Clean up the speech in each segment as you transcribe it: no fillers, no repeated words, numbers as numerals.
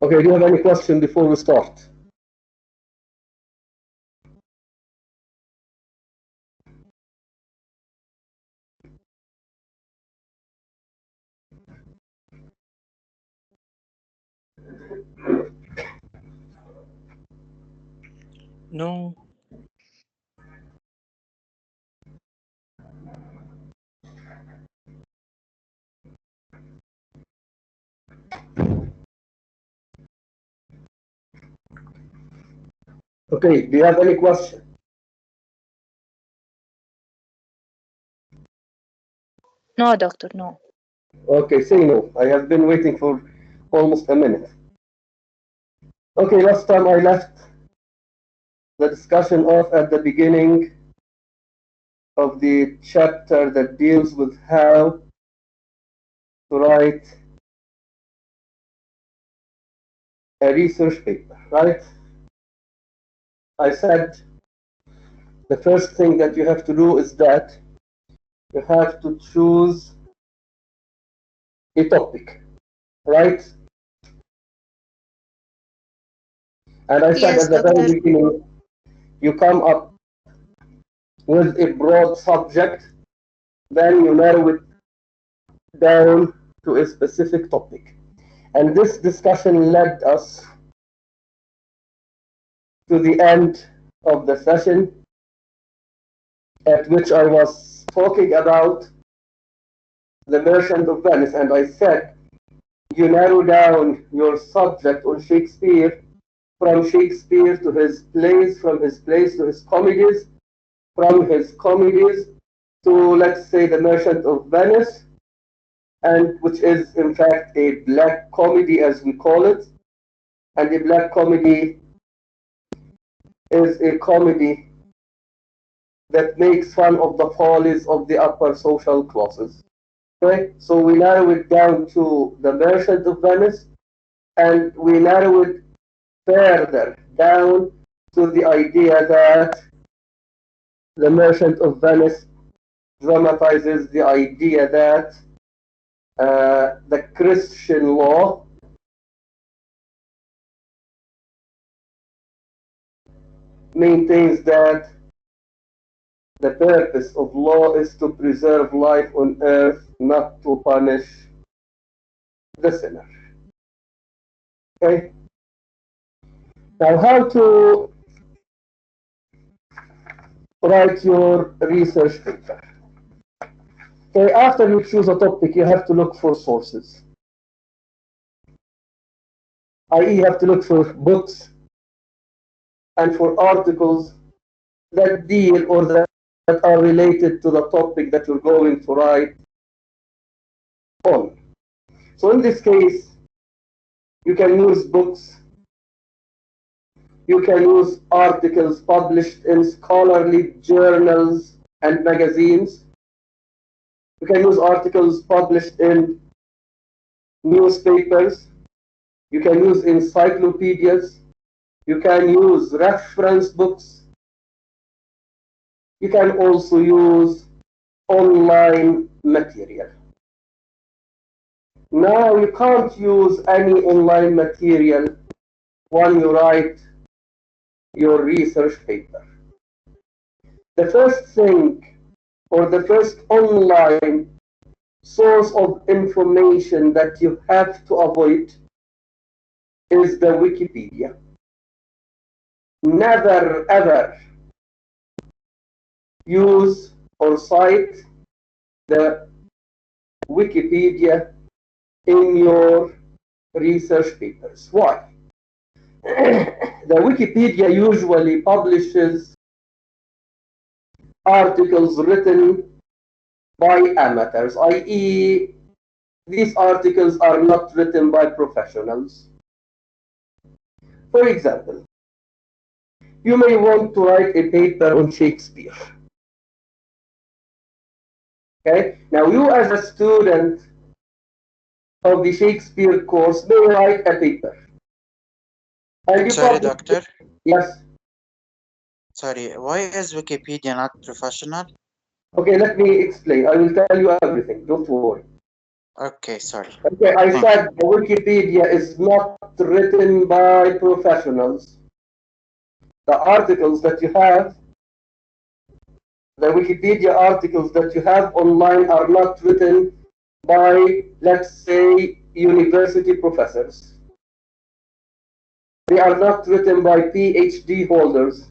Okay, do you have any question before we start? No. Okay, do you have any question? No, doctor, no. Okay, say no. I have been waiting for almost a minute. Okay, last time I left the discussion off at the beginning of the chapter that deals with how to write a research paper, right? I said the first thing that you have to do is that you have to choose a topic, right? And I said Yes, at the very doctor. beginning, you come up with a broad subject, then you narrow it down to a specific topic. And this discussion led us to the end of the session, at which I was talking about the Merchant of Venice, and I said you narrow down your subject on Shakespeare, from Shakespeare to his plays, from his plays to his comedies, from his comedies to, let's say, the Merchant of Venice, and which is in fact a black comedy as we call it. And a black comedy is a comedy that makes fun of the follies of the upper social classes. Okay, so we narrow it down to the Merchant of Venice, and we narrow it further down to the idea that the Merchant of Venice dramatizes the idea that the Christian law maintains that the purpose of law is to preserve life on earth, not to punish the sinner. Okay? Now, how to write your research paper? Okay, after you choose a topic, you have to look for sources. I.e., you have to look for books and for articles that deal or that are related to the topic that you're going to write on. So in this case, you can use books, you can use articles published in scholarly journals and magazines, you can use articles published in newspapers, you can use encyclopedias, you can use reference books, you can also use online material. Now, you can't use any online material when you write your research paper. The first thing, or the first online source of information that you have to avoid is the Wikipedia. Never ever use or cite the Wikipedia in your research papers. Why? The Wikipedia usually publishes articles written by amateurs, i.e., these articles are not written by professionals. For example, you may want to write a paper on Shakespeare. Okay? Now, you as a student of the Shakespeare course may write a paper. And you Sorry, probably, doctor. yes. Sorry, why is Wikipedia not professional? Okay, let me explain. I will tell you everything. Don't worry. Okay, sorry. Okay, I said the Wikipedia is not written by professionals. The articles that you have, the Wikipedia articles that you have online are not written by, let's say, university professors. They are not written by PhD holders.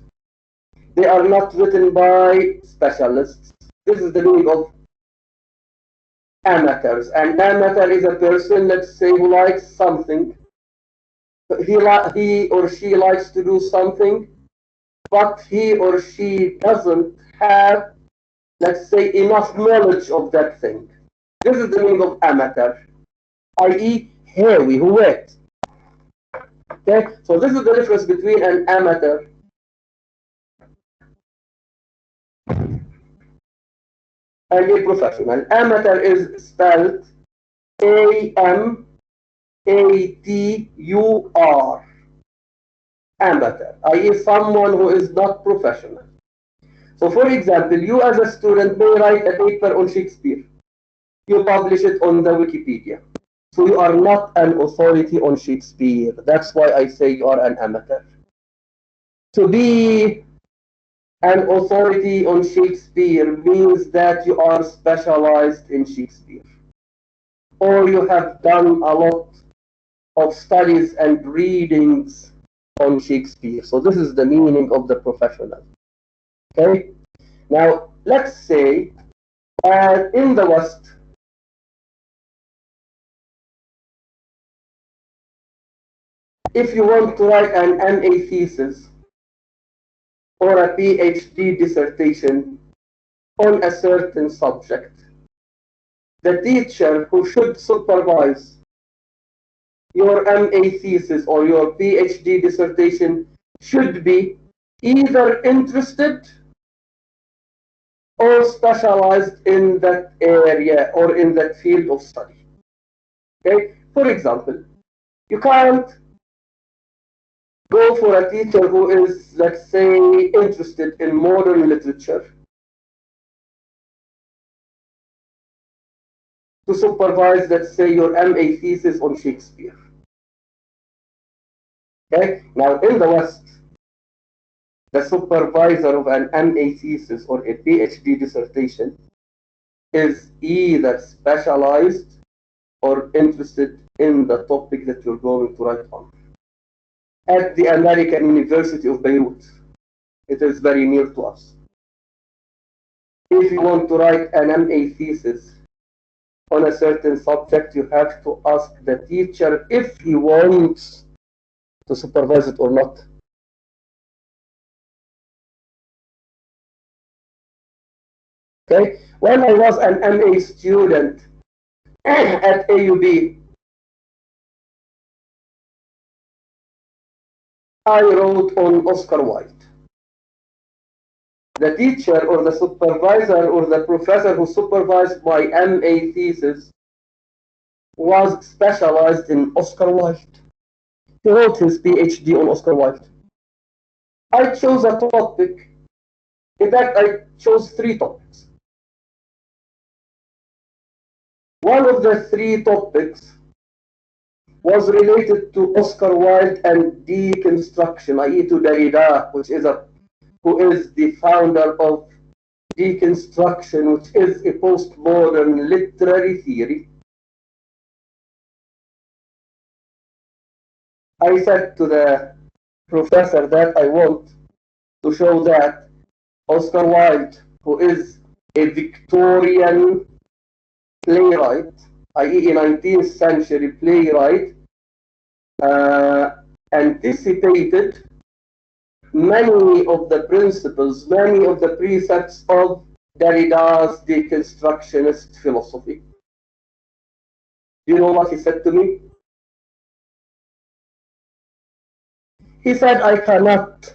They are not written by specialists. This is the meaning of amateurs. An amateur is a person, let's say, who likes something. He or she likes to do something, but he or she doesn't have, let's say, enough knowledge of that thing. This is the meaning of amateur, i.e., hairy, who wet. Okay, so this is the difference between an amateur and a professional. Amateur is spelled A-M-A-T-U-R. Amateur, i.e., someone who is not professional. So, for example, you as a student may write a paper on Shakespeare. You publish it on the Wikipedia. So you are not an authority on Shakespeare. That's why I say you are an amateur. To be an authority on Shakespeare means that you are specialized in Shakespeare, or you have done a lot of studies and readings on Shakespeare. So this is the meaning of the professional. Okay? Now, let's say in the West, if you want to write an MA thesis or a PhD dissertation on a certain subject, the teacher who should supervise your MA thesis or your PhD dissertation should be either interested or specialized in that area or in that field of study. Okay? For example, you can't go for a teacher who is, let's say, interested in modern literature to supervise, let's say, your MA thesis on Shakespeare. Okay? Now, in the West, the supervisor of an MA thesis or a PhD dissertation is either specialized or interested in the topic that you're going to write on. At the American University of Beirut, it is very near to us. If you want to write an MA thesis on a certain subject, you have to ask the teacher if he wants to supervise it or not. Okay, when I was an MA student at AUB, I wrote on Oscar Wilde. The teacher or the supervisor or the professor who supervised my MA thesis was specialized in Oscar Wilde. He wrote his PhD on Oscar Wilde. I chose a topic. In fact, I chose 3 topics. One of the 3 topics was related to Oscar Wilde and deconstruction, i.e. to Derrida, who is the founder of deconstruction, which is a postmodern literary theory. I said to the professor that I want to show that Oscar Wilde, who is a Victorian playwright, i.e. a 19th century playwright, anticipated many of the principles, many of the precepts of Derrida's deconstructionist philosophy. Do you know what he said to me? He said, I cannot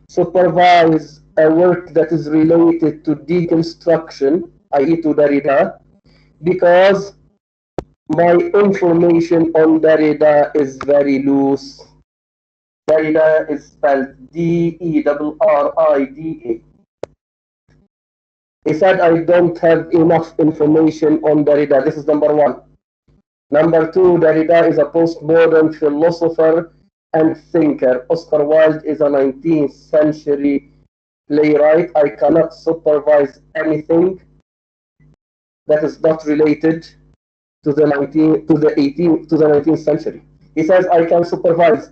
supervise a work that is related to deconstruction, i.e. to Derrida, because my information on Derrida is very loose. Derrida is spelled D-E-R-R-I-D-A. He said, I don't have enough information on Derrida. This is number 1. Number 2, Derrida is a postmodern philosopher and thinker. Oscar Wilde is a 19th century playwright. I cannot supervise anything that is not related to the 19th century. He says I can supervise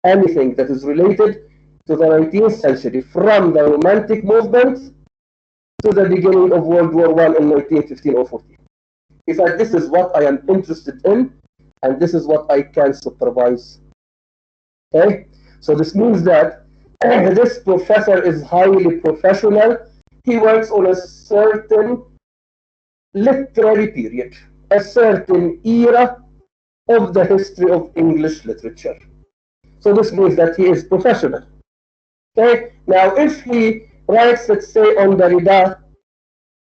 anything that is related to the 19th century, from the Romantic movement to the beginning of World War I in 1915 or 14. He said this is what I am interested in, and this is what I can supervise. Okay, so this means that this professor is highly professional. He works on a certain literary period, a certain era of the history of English literature. So this means that he is professional. Okay, now if he writes, let's say, on Derrida,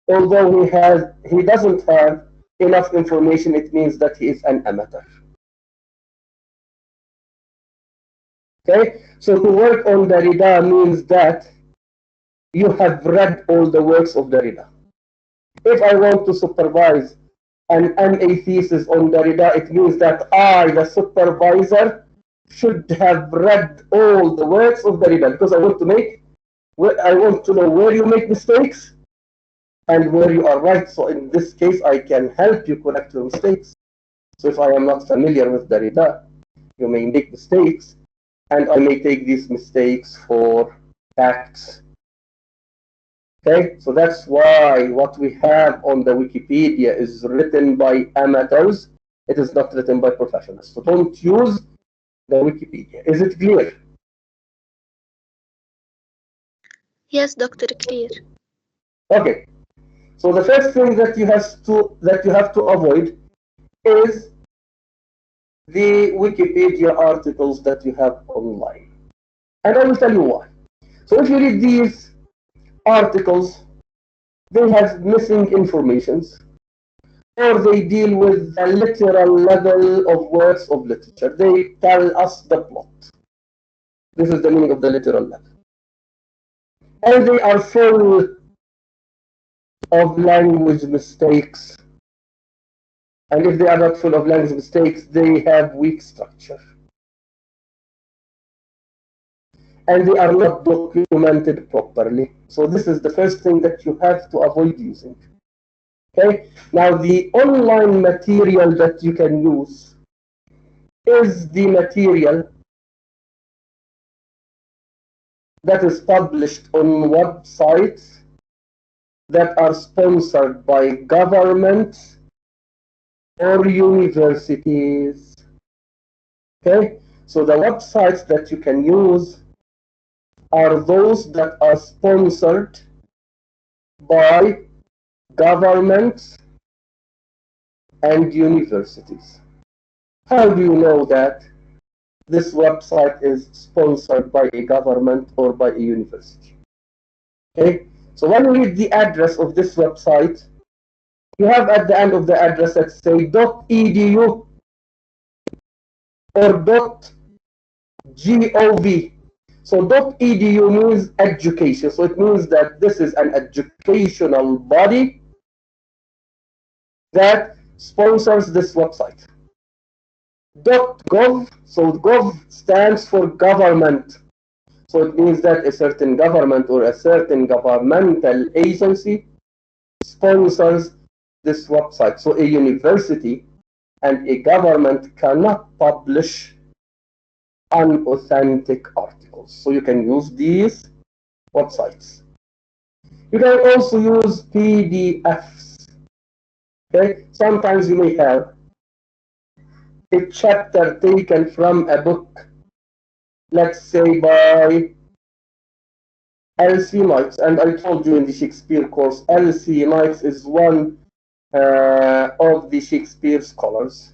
although he doesn't have enough information, it means that he is an amateur. Okay, so to work on Derrida means that you have read all the works of Derrida. If I want to supervise an MA thesis on Derrida, it means that I, the supervisor, should have read all the works of Derrida, because I want to know where you make mistakes and where you are right. So in this case, I can help you correct your mistakes. So if I am not familiar with Derrida, you may make mistakes, and I may take these mistakes for facts. Okay, so that's why what we have on the Wikipedia is written by amateurs. It is not written by professionals. So don't use the Wikipedia. Is it clear? Yes, Doctor, clear. Okay. So the first thing that you have to avoid is the Wikipedia articles that you have online. And I will tell you why. So if you read these articles, they have missing informations, or they deal with the literal level of works of literature. They tell us the plot. This is the meaning of the literal level. And they are full of language mistakes. And if they are not full of language mistakes, they have weak structure. And they are not documented properly. So this is the first thing that you have to avoid using. Okay. Now the online material that you can use is the material that is published on websites that are sponsored by governments or universities. Okay, so the websites that you can use are those that are sponsored by governments and universities. How do you know that this website is sponsored by a government or by a university? Okay, so when you read the address of this website, you have at the end of the address, let's say .edu or .gov. So .edu means education. So it means that this is an educational body that sponsors this website. .gov, so gov stands for government. So it means that a certain government or a certain governmental agency sponsors this website. So a university and a government cannot publish unauthentic articles. So you can use these websites. You can also use PDFs. Okay, sometimes you may have a chapter taken from a book, let's say by L.C. Knights, and I told you in the Shakespeare course, L.C. Knights is one of the Shakespeare scholars.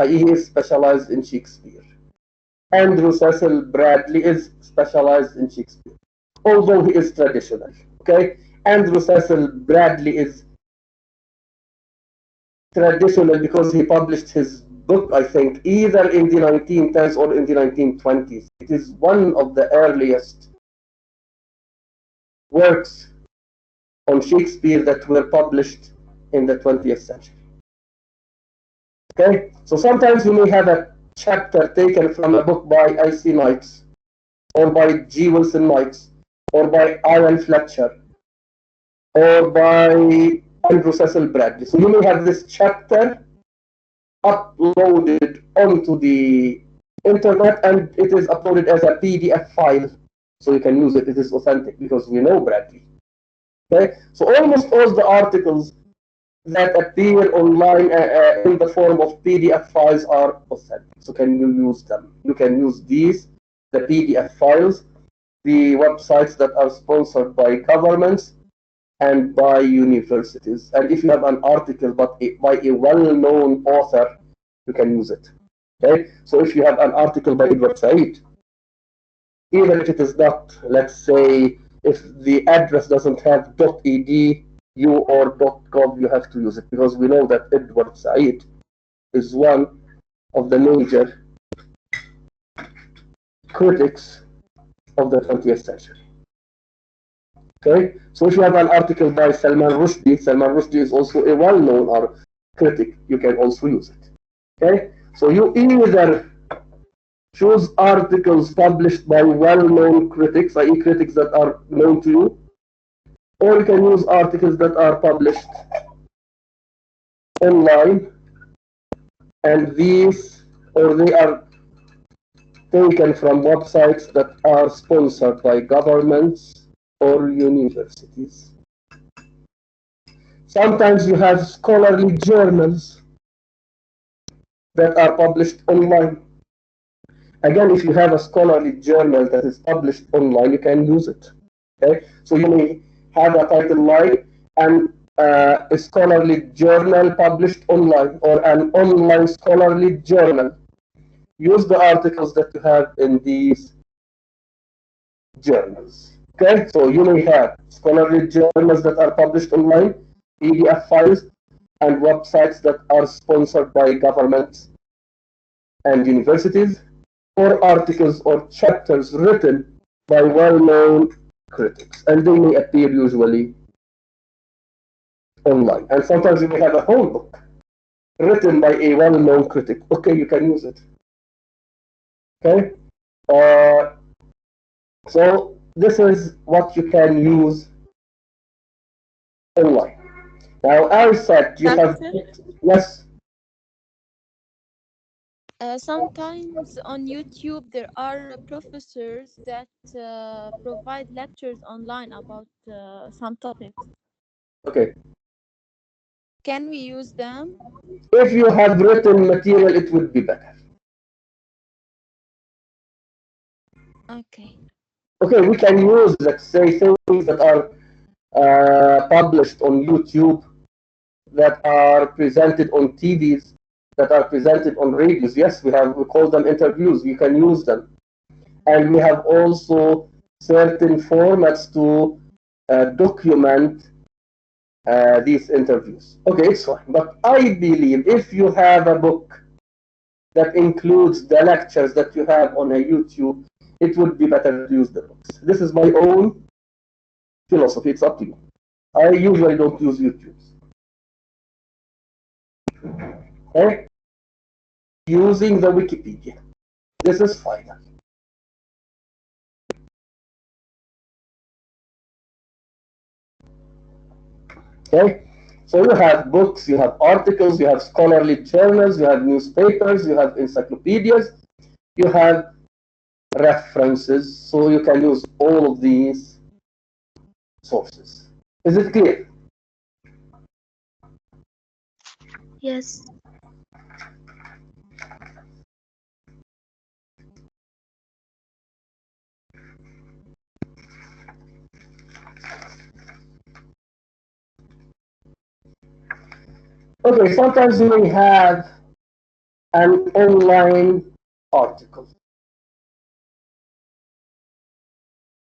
He is specialized in Shakespeare. Andrew Cecil Bradley is specialized in Shakespeare, although he is traditional. Okay, Andrew Cecil Bradley is traditional because he published his book, I think, either in the 1910s or in the 1920s. It is one of the earliest works on Shakespeare that were published in the 20th century. Okay, so sometimes you may have a chapter taken from a book by I.C. Knights, or by G. Wilson Knights, or by Ian Fletcher, or by Andrew Cecil Bradley. So you may have this chapter uploaded onto the internet, and it is uploaded as a PDF file, so you can use it. It is authentic because we know Bradley. Okay, so almost all the articles that appear online in the form of PDF files are authentic. So can you use them? You can use these, the PDF files, the websites that are sponsored by governments and by universities. And if you have an article but by a well-known author, you can use it. Okay? So if you have an article by Edward Said, even if it is not, let's say, if the address doesn't have .edu or .gov, you have to use it, because we know that Edward Said is one of the major critics of the 20th century. Okay, so if you have an article by Salman Rushdie is also a well-known critic, you can also use it. Okay, so you either choose articles published by well-known critics, i.e. critics that are known to you, or you can use articles that are published online, and these, or they are taken from websites that are sponsored by governments or universities. Sometimes you have scholarly journals that are published online. Again, if you have a scholarly journal that is published online, you can use it. Okay, so you may have a title like a scholarly journal published online, or an online scholarly journal. Use the articles that you have in these journals. Okay, so you may have scholarly journals that are published online, PDF files, and websites that are sponsored by governments and universities, or articles or chapters written by well-known critics, and they may appear usually online. And sometimes you may have a whole book written by a well-known critic. Okay, you can use it. Okay, so this is what you can use online. Now, I said you have, yes. Sometimes on YouTube there are professors that provide lectures online about some topics. Okay. Can we use them? If you have written material, it would be better. Okay. Okay, we can use, let's say, things that are published on YouTube, that are presented on TVs, that are presented on radios. Yes, we call them interviews. You can use them. And we have also certain formats to document these interviews. Okay, it's fine. But I believe if you have a book that includes the lectures that you have on a YouTube, it would be better to use the books. This is my own philosophy. It's up to you. I usually don't use YouTube. Okay? Using the Wikipedia. This is final. Okay? So you have books, you have articles, you have scholarly journals, you have newspapers, you have encyclopedias, you have references, so you can use all of these sources. Is it clear? Yes. Okay, sometimes you may have an online article.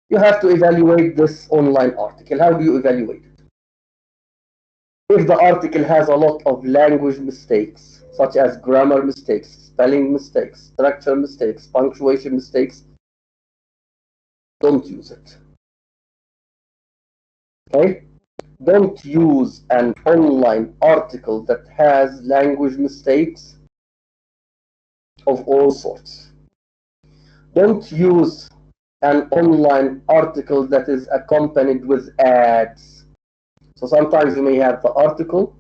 You have to evaluate this online article. How do you evaluate it? If the article has a lot of language mistakes, such as grammar mistakes, spelling mistakes, structure mistakes, punctuation mistakes, don't use it. Okay? don't use an online article that has language mistakes of all sorts. Don't use an online article that is accompanied with ads. So sometimes you may have the article,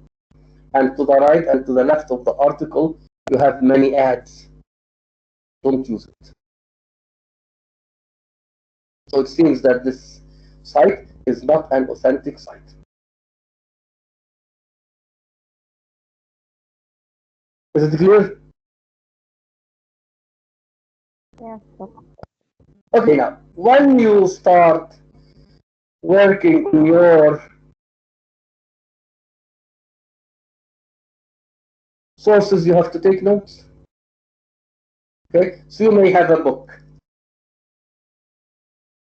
and to the right and to the left of the article, you have many ads. Don't use it. So it seems that this site is not an authentic site. Is it clear? Yes. Okay, now, when you start working on your sources, you have to take notes. Okay, so you may have a book.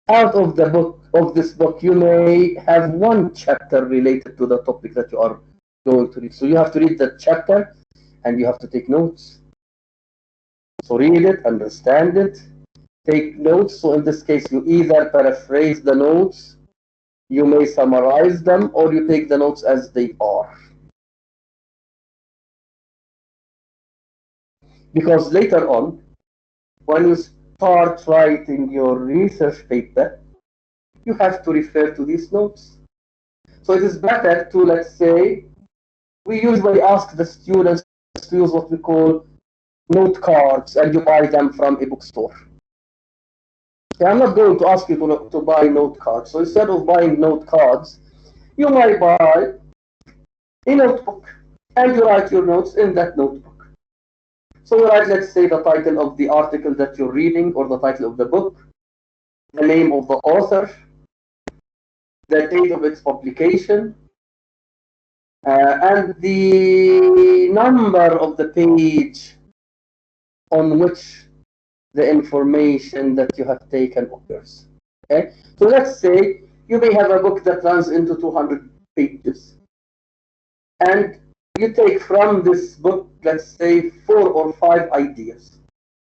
Out of the book, of this book, you may have one chapter related to the topic that you are going to read. So you have to read that chapter and you have to take notes. So read it, understand it, take notes. So in this case, you either paraphrase the notes, you may summarize them, or you take the notes as they are. Because later on, when you start writing your research paper, you have to refer to these notes. So it is better to, let's say, we usually ask the students to use what we call note cards, and you buy them from a bookstore. Okay, I'm not going to ask you to buy note cards. So instead of buying note cards, you might buy a notebook, and you write your notes in that notebook. So you write, let's say, the title of the article that you're reading, or the title of the book, the name of the author, the date of its publication, and the number of the page on which the information that you have taken occurs. Okay, so let's say you may have a book that runs into 200 pages, and you take from this book, let's say, 4 or 5 ideas.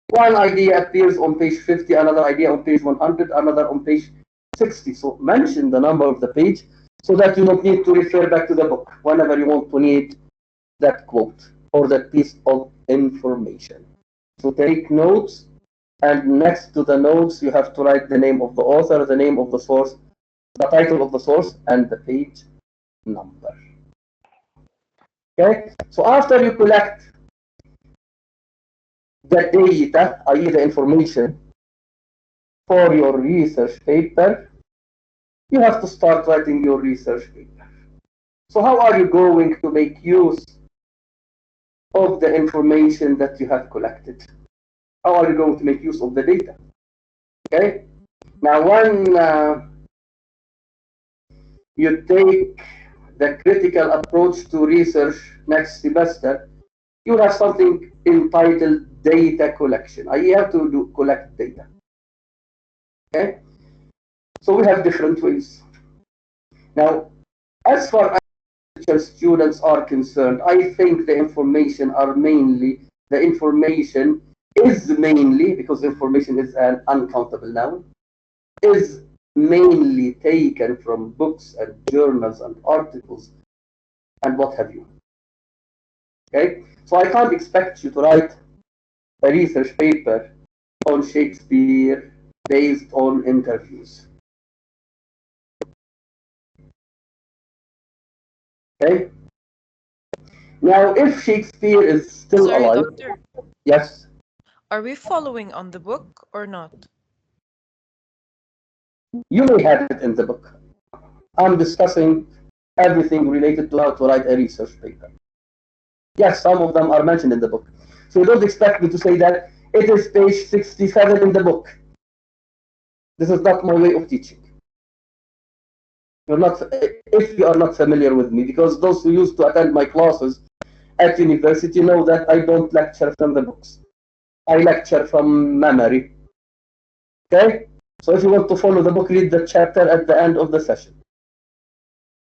One idea appears on page 50, another idea on page 100, another on page 60. So mention the number of the page so that you don't need to refer back to the book whenever you want to need that quote or that piece of information. So take notes, and next to the notes, you have to write the name of the author, the name of the source, the title of the source, and the page number. Okay, so after you collect the data, i.e. the information for your research paper, you have to start writing your research paper. So how are you going to make use of the information that you have collected? How are you going to make use of the data? Okay, now when you take the critical approach to research next semester, you have something entitled data collection. You have to collect data. Okay, so we have different ways. Now, as far as students are concerned, I think the information is mainly, because information is an uncountable noun, is mainly taken from books and journals and articles and what have you. Okay, so I can't expect you to write a research paper on Shakespeare based on interviews. Okay, now if Shakespeare is still Sorry, alive, doctor. yes. Are we following on the book or not? You may have it in the book. I'm discussing everything related to how to write a research paper. Yes, some of them are mentioned in the book. So don't expect me to say that it is page 67 in the book. This is not my way of teaching. If you are not familiar with me, because those who used to attend my classes at university know that I don't lecture from the books. I lecture from memory. Okay? So if you want to follow the book, read the chapter at the end of the session.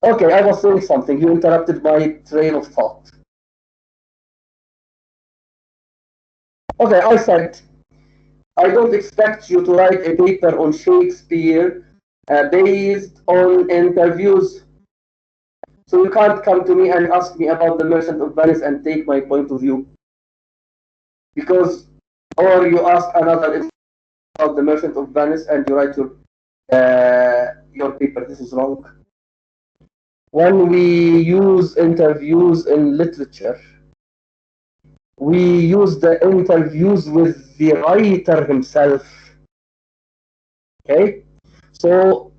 Okay, I was saying something. You interrupted my train of thought. Okay, I said, I don't expect you to write a paper on Shakespeare based on interviews So you can't come to me and ask me about the Merchant of Venice and take my point of view. Because, or you ask another about the Merchant of Venice and you write your paper. This is wrong. When we use interviews in literature, we use the interviews with the writer himself. Okay? So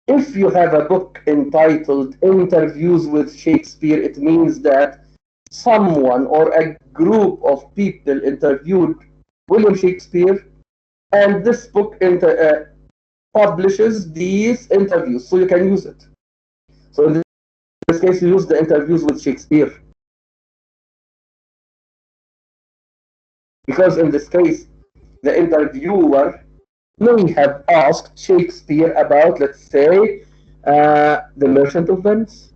if you have a book entitled Interviews with Shakespeare, it means that someone or a group of people interviewed William Shakespeare, and this book publishes these interviews, so you can use it. So in this case, you use the interviews with Shakespeare. Because in this case, the interviewer may have asked Shakespeare about, let's say, The Merchant of Venice.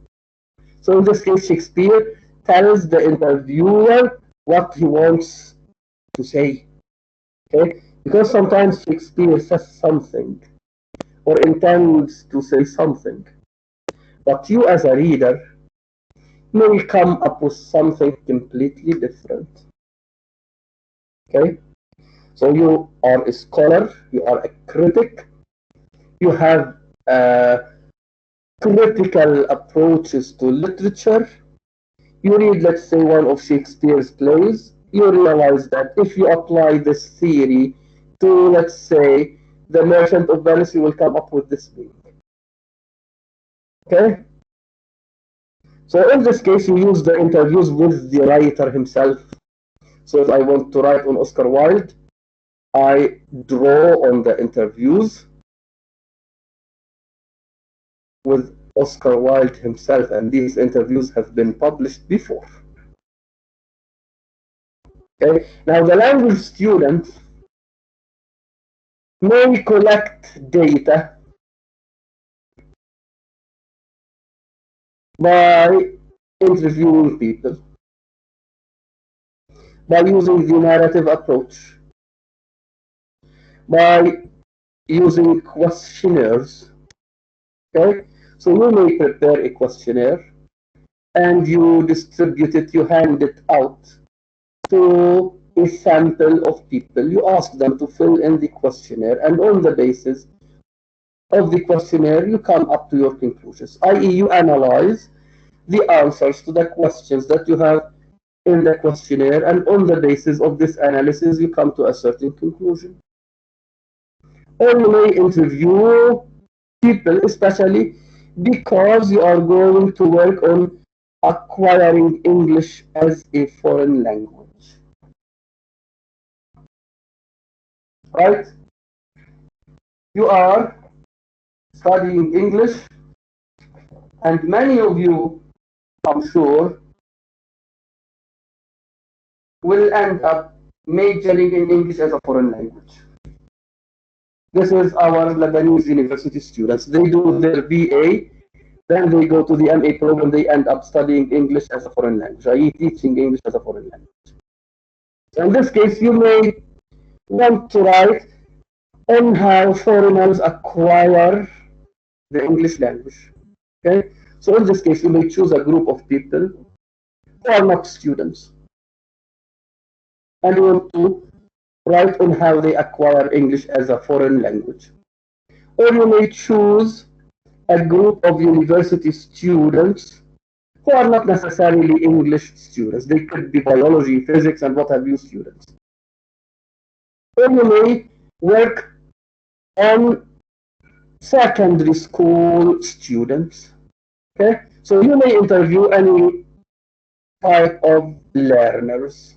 So in this case, Shakespeare tells the interviewer what he wants to say. Okay? Because sometimes Shakespeare says something or intends to say something, but you as a reader may come up with something completely different. Okay? So you are a scholar, you are a critic, you have critical approaches to literature. You read, let's say, one of Shakespeare's plays, you realize that if you apply this theory to, let's say, The Merchant of Venice, you will come up with this thing. Okay? So in this case, you use the interviews with the writer himself. So if I want to write on Oscar Wilde, I draw on the interviews with Oscar Wilde himself, and these interviews have been published before. Okay? Now, the language student may collect data by interviewing people, by using the narrative approach, by using questionnaires. Okay? So you may prepare a questionnaire and you distribute it, you hand it out to a sample of people. You ask them to fill in the questionnaire, and on the basis of the questionnaire, you come up to your conclusions, i.e. you analyze the answers to the questions that you have in the questionnaire, and on the basis of this analysis, you come to a certain conclusion. Or you may interview people, especially because you are going to work on acquiring English as a foreign language. Right? You are studying English, and many of you, I'm sure, will end up majoring in English as a foreign language. This is our Lebanese university students. They do their BA, then they go to the MA program, they end up studying English as a foreign language, i.e. teaching English as a foreign language. So in this case, you may want to write on how foreigners acquire the English language. Okay? So in this case, you may choose a group of people who are not students, and you want to write on how they acquire English as a foreign language. Or you may choose a group of university students who are not necessarily English students. They could be biology, physics, and what have you students. Or you may work on secondary school students. Okay? So you may interview any type of learners.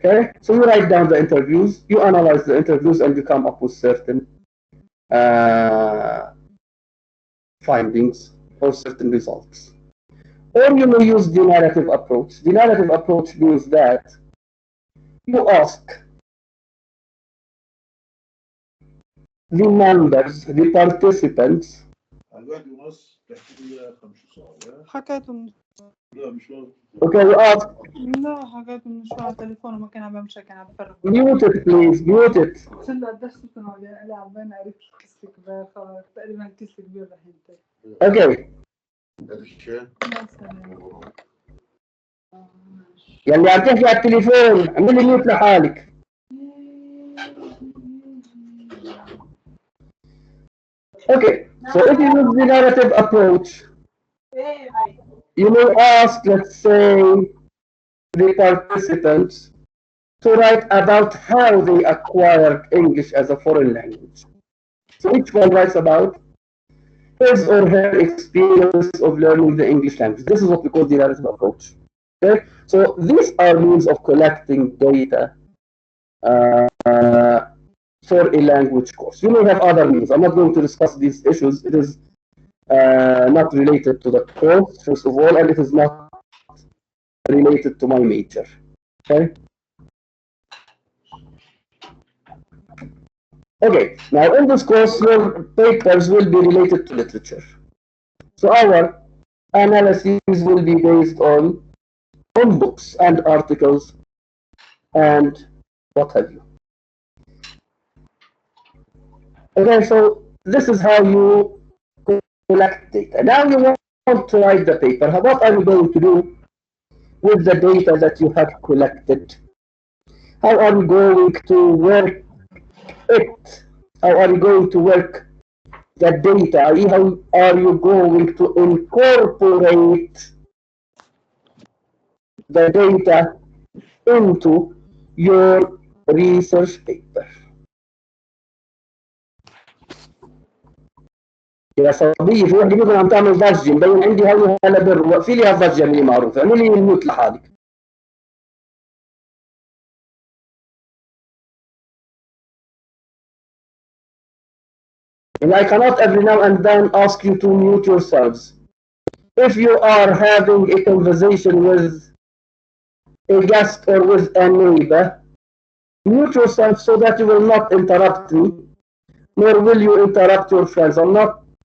Okay? So you write down the interviews, you analyze the interviews, and you come up with certain findings or certain results. Or you may use the narrative approach. The narrative approach means that you ask the members, the participants, Okay, you ask. لا حاجات من شو على تليفونه ما كان عم بمشي كان عم بفرق. Mute it, please. Mute it. لا درست انا لا عم عرفت كيس كبير خلاص تقريبا كيس كبير الحين. Okay. يلي عم تحكي على التليفون اعملي ميوت لحالك. Okay, so if you use the narrative approach, you may ask, let's say, the participants to write about how they acquired English as a foreign language. So each one writes about his or her experience of learning the English language. This is what we call the narrative approach. Okay, so these are means of collecting data for a language course. You may have other means. I'm not going to discuss these issues. It is not related to the course, first of all, and it is not related to my major. Okay. Okay, now in this course, your papers will be related to literature. So our analyses will be based on books and articles and what have you. Okay, so this is how you collect data. Now you want to write the paper. What are you going to do with the data that you have collected? How are you going to work it? How are you going to work the data? How are you going to incorporate the data into your research paper? يا صبية في وحدة منكم عم تعمل ضجة مبين عندي هاي هلا بر وقفي لي هالضجة اللي معروفة اعملي لي ميوت لحالك. And I cannot every now and then ask you to mute yourselves. If you are having a conversation with a guest or with a neighbor, mute yourself so that you will not interrupt me, nor will you interrupt your friends.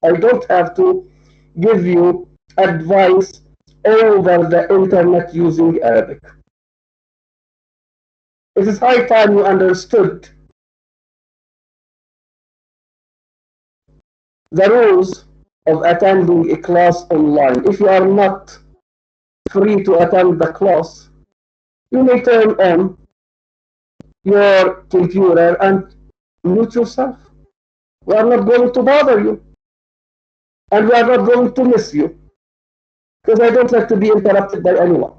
I don't have to give you advice over the internet using Arabic. It is high time you understood the rules of attending a class online. If you are not free to attend the class, you may turn on your computer and mute yourself. We are not going to bother you, and we are not going to miss you, because I don't like to be interrupted by anyone.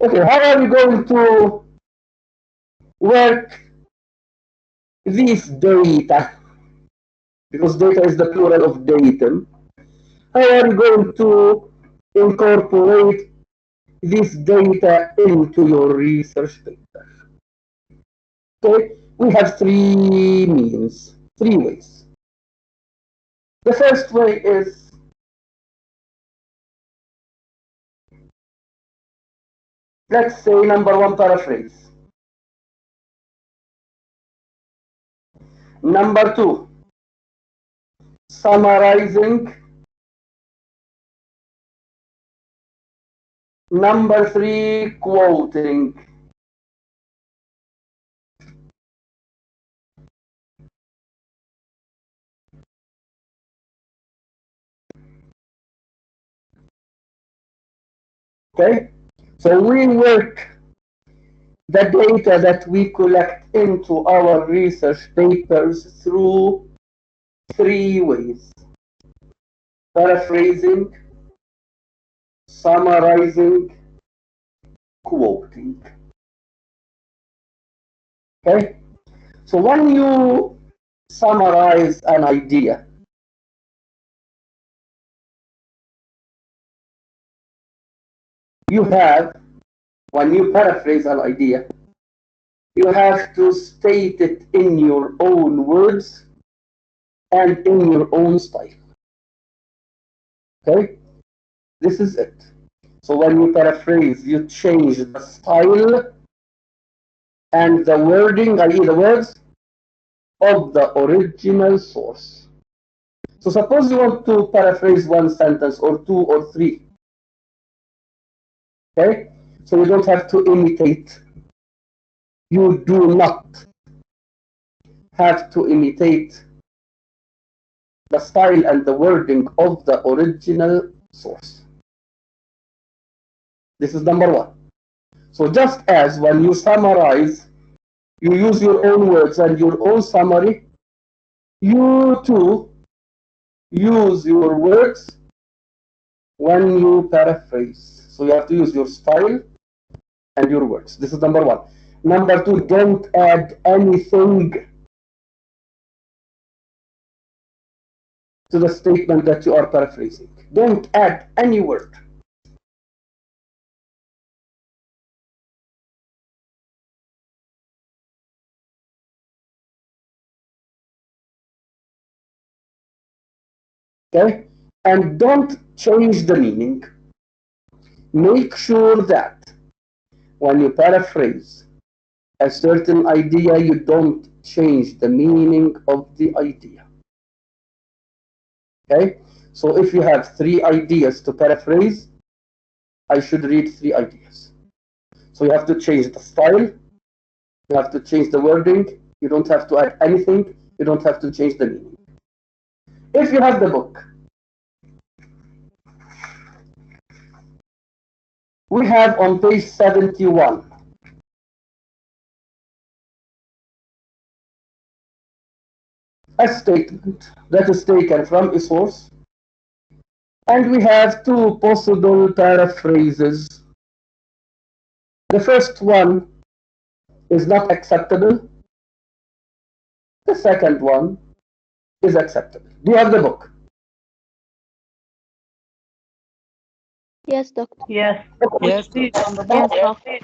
Okay, how are we going to work these data? Because data is the plural of datum. How are we going to incorporate this data into your research paper? Okay, we have three ways. The first way is let's say number one, paraphrase. Number two, summarizing. Number three, quoting. Okay, so we work the data that we collect into our research papers through three ways: paraphrasing, summarizing, quoting. Okay, so when you summarize an idea, when you paraphrase an idea, you have to state it in your own words and in your own style. Okay, this is it. So when you paraphrase, you change the style and the wording, i.e. the words, of the original source. So suppose you want to paraphrase one sentence or two or three. Okay? So you don't have to imitate. You do not have to imitate the style and the wording of the original source. This is number one. So just as when you summarize, you use your own words and your own summary, you too use your words when you paraphrase. So you have to use your style and your words. This is number one. Number two, don't add anything to the statement that you are paraphrasing. Don't add any word. Okay? And don't change the meaning. Make sure that when you paraphrase a certain idea, you don't change the meaning of the idea. Okay? So if you have 3 ideas to paraphrase, I should read 3 ideas. So you have to change the style, you have to change the wording, you don't have to add anything, you don't have to change the meaning. If you have the book, we have on page 71 a statement that is taken from a source, and we have 2 possible paraphrases. The first one is not acceptable. The second one is acceptable. Do you have the book? Yes, doctor. Yes. Yes. Which page on the book? Yes, doctor.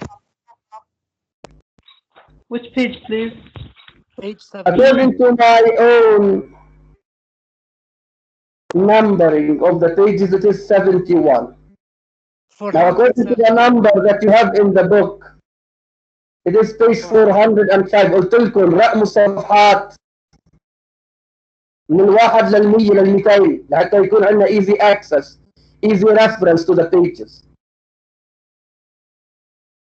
Which page, please? Page 7. According to my own numbering of the pages, it is 71. Now, according to the number that you have in the book, it is page 405. قلت لكم رقم الصفحات من 1 لل100 لل200 لحتى يكون عندنا easy access, easy reference to the pages.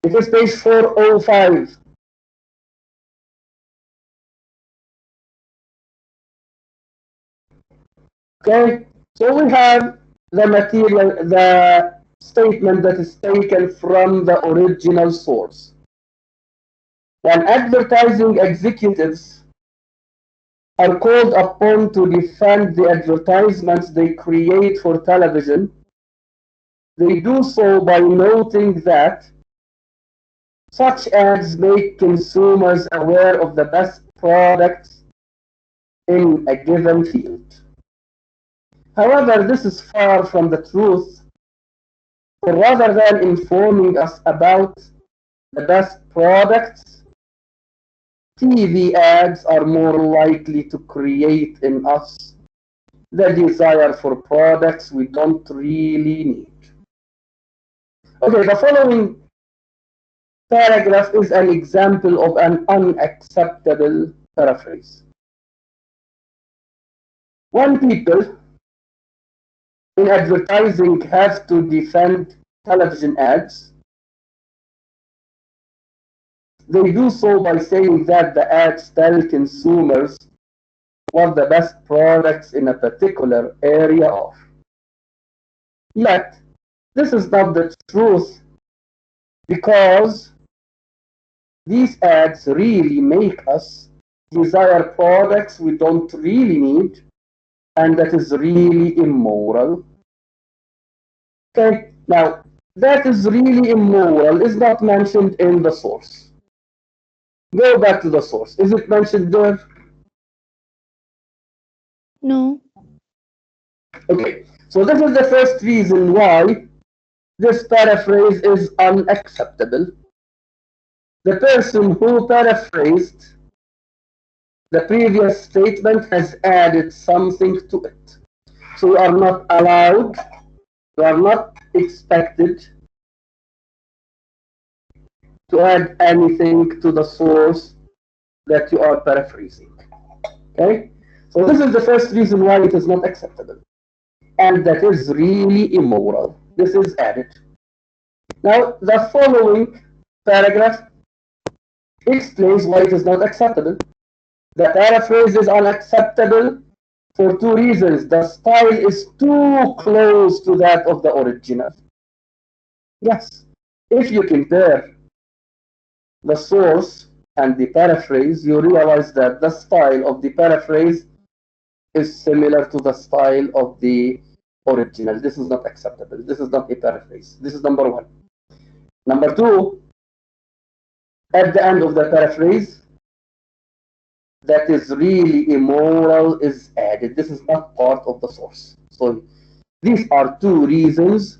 It is page 405. Okay, so we have the material, the statement that is taken from the original source. When advertising executives are called upon to defend the advertisements they create for television, they do so by noting that such ads make consumers aware of the best products in a given field. However, this is far from the truth, for rather than informing us about the best products, TV ads are more likely to create in us the desire for products we don't really need. Okay, the following paragraph is an example of an unacceptable paraphrase. When people in advertising have to defend television ads, they do so by saying that the ads tell consumers what the best products in a particular area are. Yet, this is not the truth, because these ads really make us desire products we don't really need, and that is really immoral. Okay, now, that is really immoral is not mentioned in the source. Go back to the source. Is it mentioned there? No. Okay, so this is the first reason why this paraphrase is unacceptable. The person who paraphrased the previous statement has added something to it. So you are not allowed, you are not expected to add anything to the source that you are paraphrasing. Okay? So this is the first reason why it is not acceptable. And that is really immoral. This is added. Now, the following paragraph explains why it is not acceptable. The paraphrase is unacceptable for two reasons. The style is too close to that of the original. Yes, if you compare the source and the paraphrase, you realize that the style of the paraphrase is similar to the style of the original. This is not acceptable. This is not a paraphrase. This is number one. Number two, at the end of the paraphrase, that is really immoral is added. This is not part of the source. So these are two reasons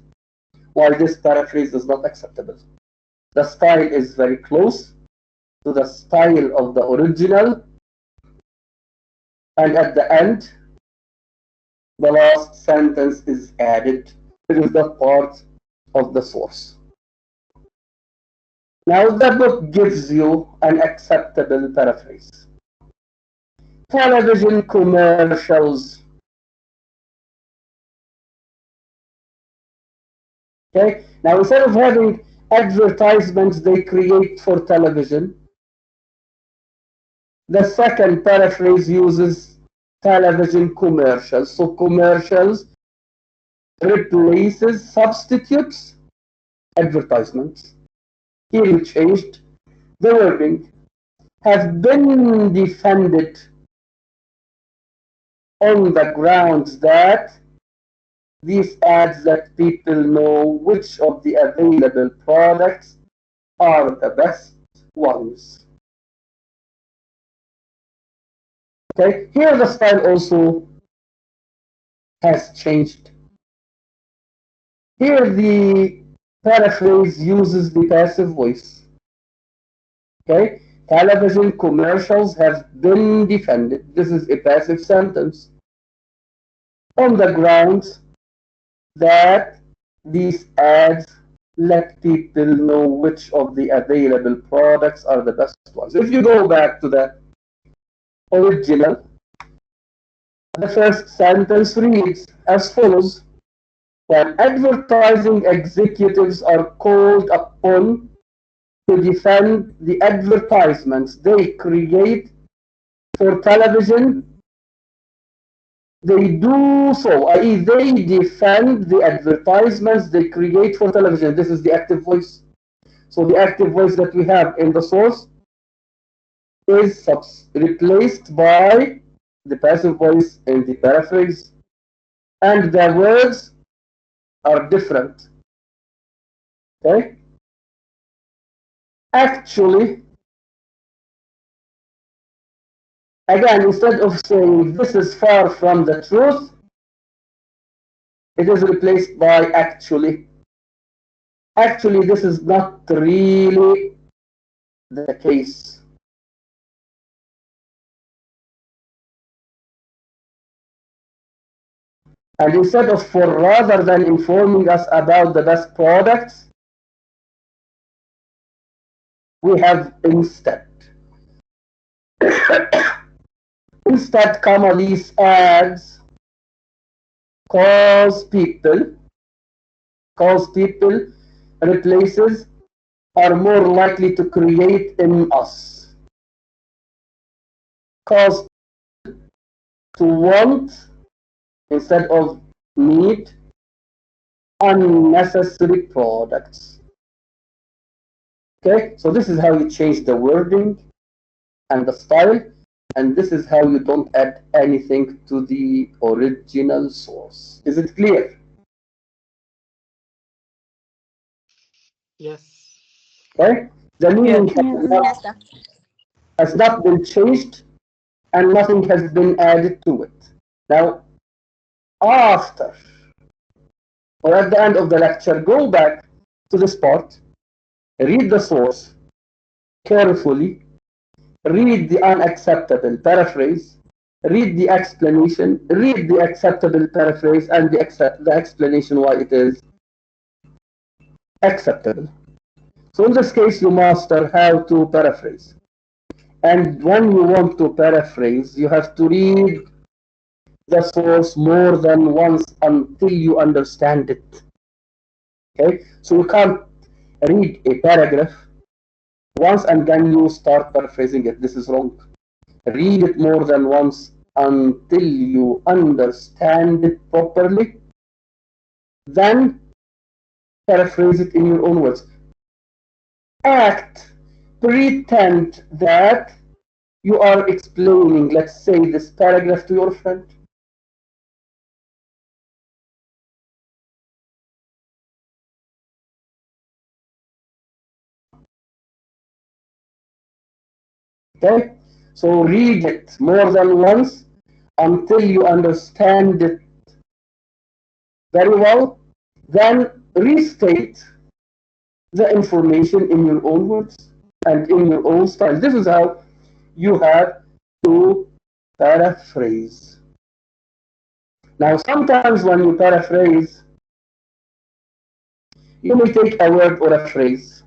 why this paraphrase is not acceptable. The style is very close to the style of the original, and at the end, the last sentence is added. It is not part of the source. Now the book gives you an acceptable paraphrase. Television commercials. Okay, now instead of having advertisements they create for television, the second paraphrase uses television commercials. So commercials replaces, substitutes advertisements. Here you changed the wording. Have been defended on the grounds that these ads let people know which of the available products are the best ones. Okay, here the style also has changed. Here the paraphrase uses the passive voice. Okay, television commercials have been defended. This is a passive sentence. On the grounds that these ads let people know which of the available products are the best ones. If you go back to the original, the first sentence reads as follows: when advertising executives are called upon to defend the advertisements they create for television, they do so, i.e. they defend the advertisements they create for television. This is the active voice. So the active voice that we have in the source is replaced by the passive voice in the paraphrase, and the words are different. Okay? Actually, again, instead of saying this is far from the truth, it is replaced by actually. Actually, this is not really the case. And instead of for rather than informing us about the best products, we have instead. Instead, comma, these ads cause people replaces are more likely to create in us. Cause to want instead of need unnecessary products. Okay, so this is how you change the wording and the style, and this is how you don't add anything to the original source. Is it clear? Yes. Okay, the meaning has not been changed and nothing has been added to it. Now, after or at the end of the lecture, go back to this part, read the source carefully, read the unacceptable paraphrase, read the explanation, read the acceptable paraphrase, and the explanation why it is acceptable. So in this case, you master how to paraphrase. And when you want to paraphrase, you have to read the source more than once until you understand it. Okay, so you can't read a paragraph once and then you start paraphrasing it. This is wrong. Read it more than once until you understand it properly, then paraphrase it in your own words. Pretend that you are explaining, let's say, this paragraph to your friend. Okay, so read it more than once until you understand it very well, then restate the information in your own words and in your own style. This is how you have to paraphrase. Now, sometimes when you paraphrase, you may take a word or a phrase,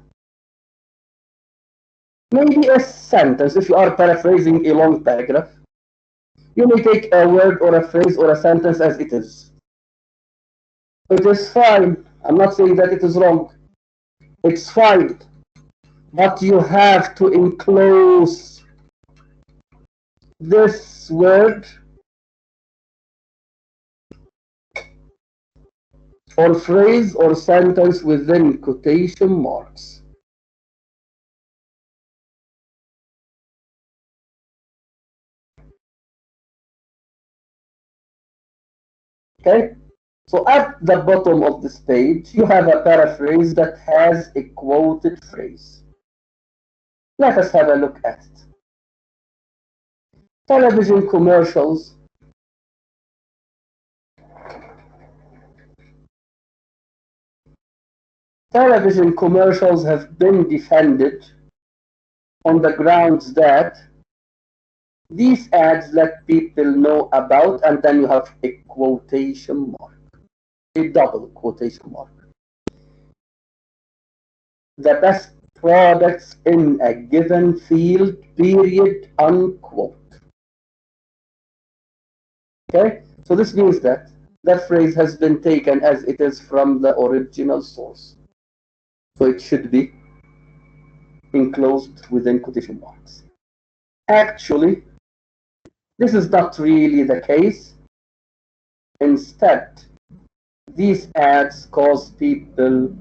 maybe a sentence. If you are paraphrasing a long paragraph, you may take a word or a phrase or a sentence as it is. It is fine. I'm not saying that it is wrong. It's fine. But you have to enclose this word or phrase or sentence within quotation marks. Okay? So at the bottom of this page, you have a paraphrase that has a quoted phrase. Let us have a look at it. Television commercials. Television commercials have been defended on the grounds that these ads let people know about, and then you have a quotation mark, a double quotation mark, the best products in a given field, period, unquote. Okay, so this means that that phrase has been taken as it is from the original source. So it should be enclosed within quotation marks. Actually, this is not really the case. Instead, these ads cause people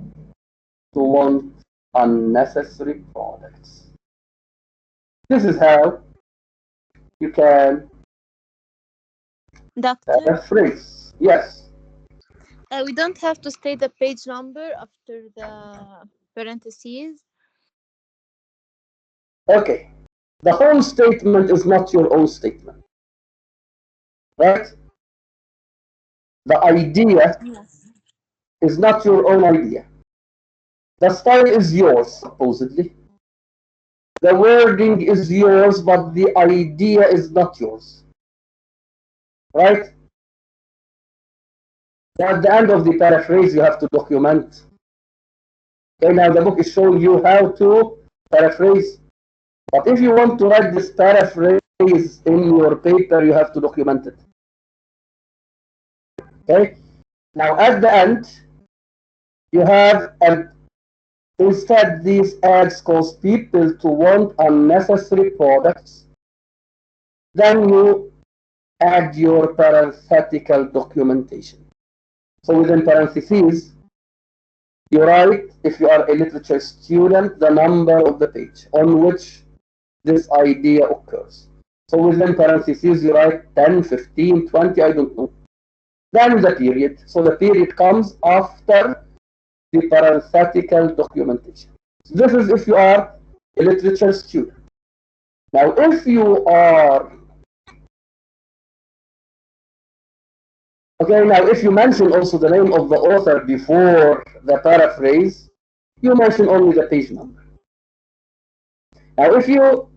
to want unnecessary products. This is how you can Doctor, paraphrase. Yes. we don't have to state the page number after the parentheses. Okay. The whole statement is not your own statement. Right? The idea Yes. is not your own idea. The style is yours, supposedly. The wording is yours, but the idea is not yours. Right? At the end of the paraphrase, you have to document. Okay, now the book is showing you how to paraphrase. But if you want to write this paraphrase in your paper, you have to document it. Okay? Now at the end, you have instead these ads cause people to want unnecessary products. Then you add your parenthetical documentation. So within parentheses, you write, if you are a literature student, the number of the page on which this idea occurs. So within parentheses, you write 10, 15, 20, I don't know. Then the period. So the period comes after the parenthetical documentation. This is if you are a literature student. Now, if you are now if you mention also the name of the author before the paraphrase, you mention only the page number. Now, if you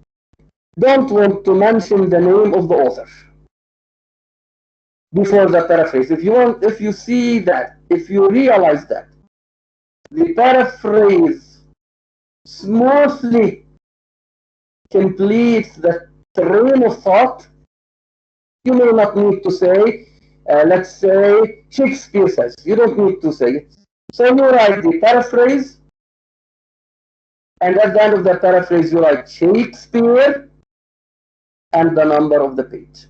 don't want to mention the name of the author before the paraphrase, if you see that, if you realize that the paraphrase smoothly completes the train of thought, You may not need to say, let's say, Shakespeare says. You don't need to say it. So you write the paraphrase, and at the end of the paraphrase you write Shakespeare and the number of the page.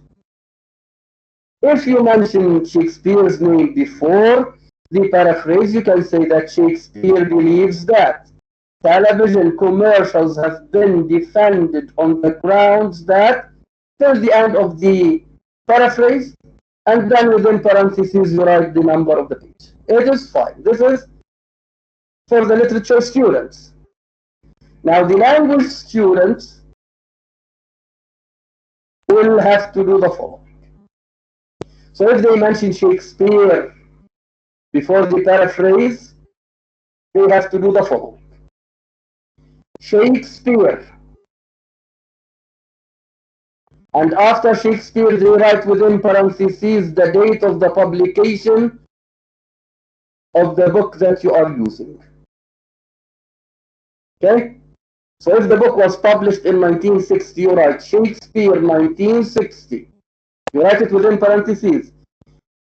If you mention Shakespeare's name before the paraphrase, you can say that Shakespeare believes that television commercials have been defended on the grounds that, till the end of the paraphrase, and then within parentheses you write the number of the page. It is fine. This is for the literature students. Now the language students will have to do the following. So if they mention Shakespeare before the paraphrase, they have to do the following. Shakespeare. And after Shakespeare, they write within parentheses the date of the publication of the book that you are using. Okay? So if the book was published in 1960, you write Shakespeare 1960. You write it within parentheses.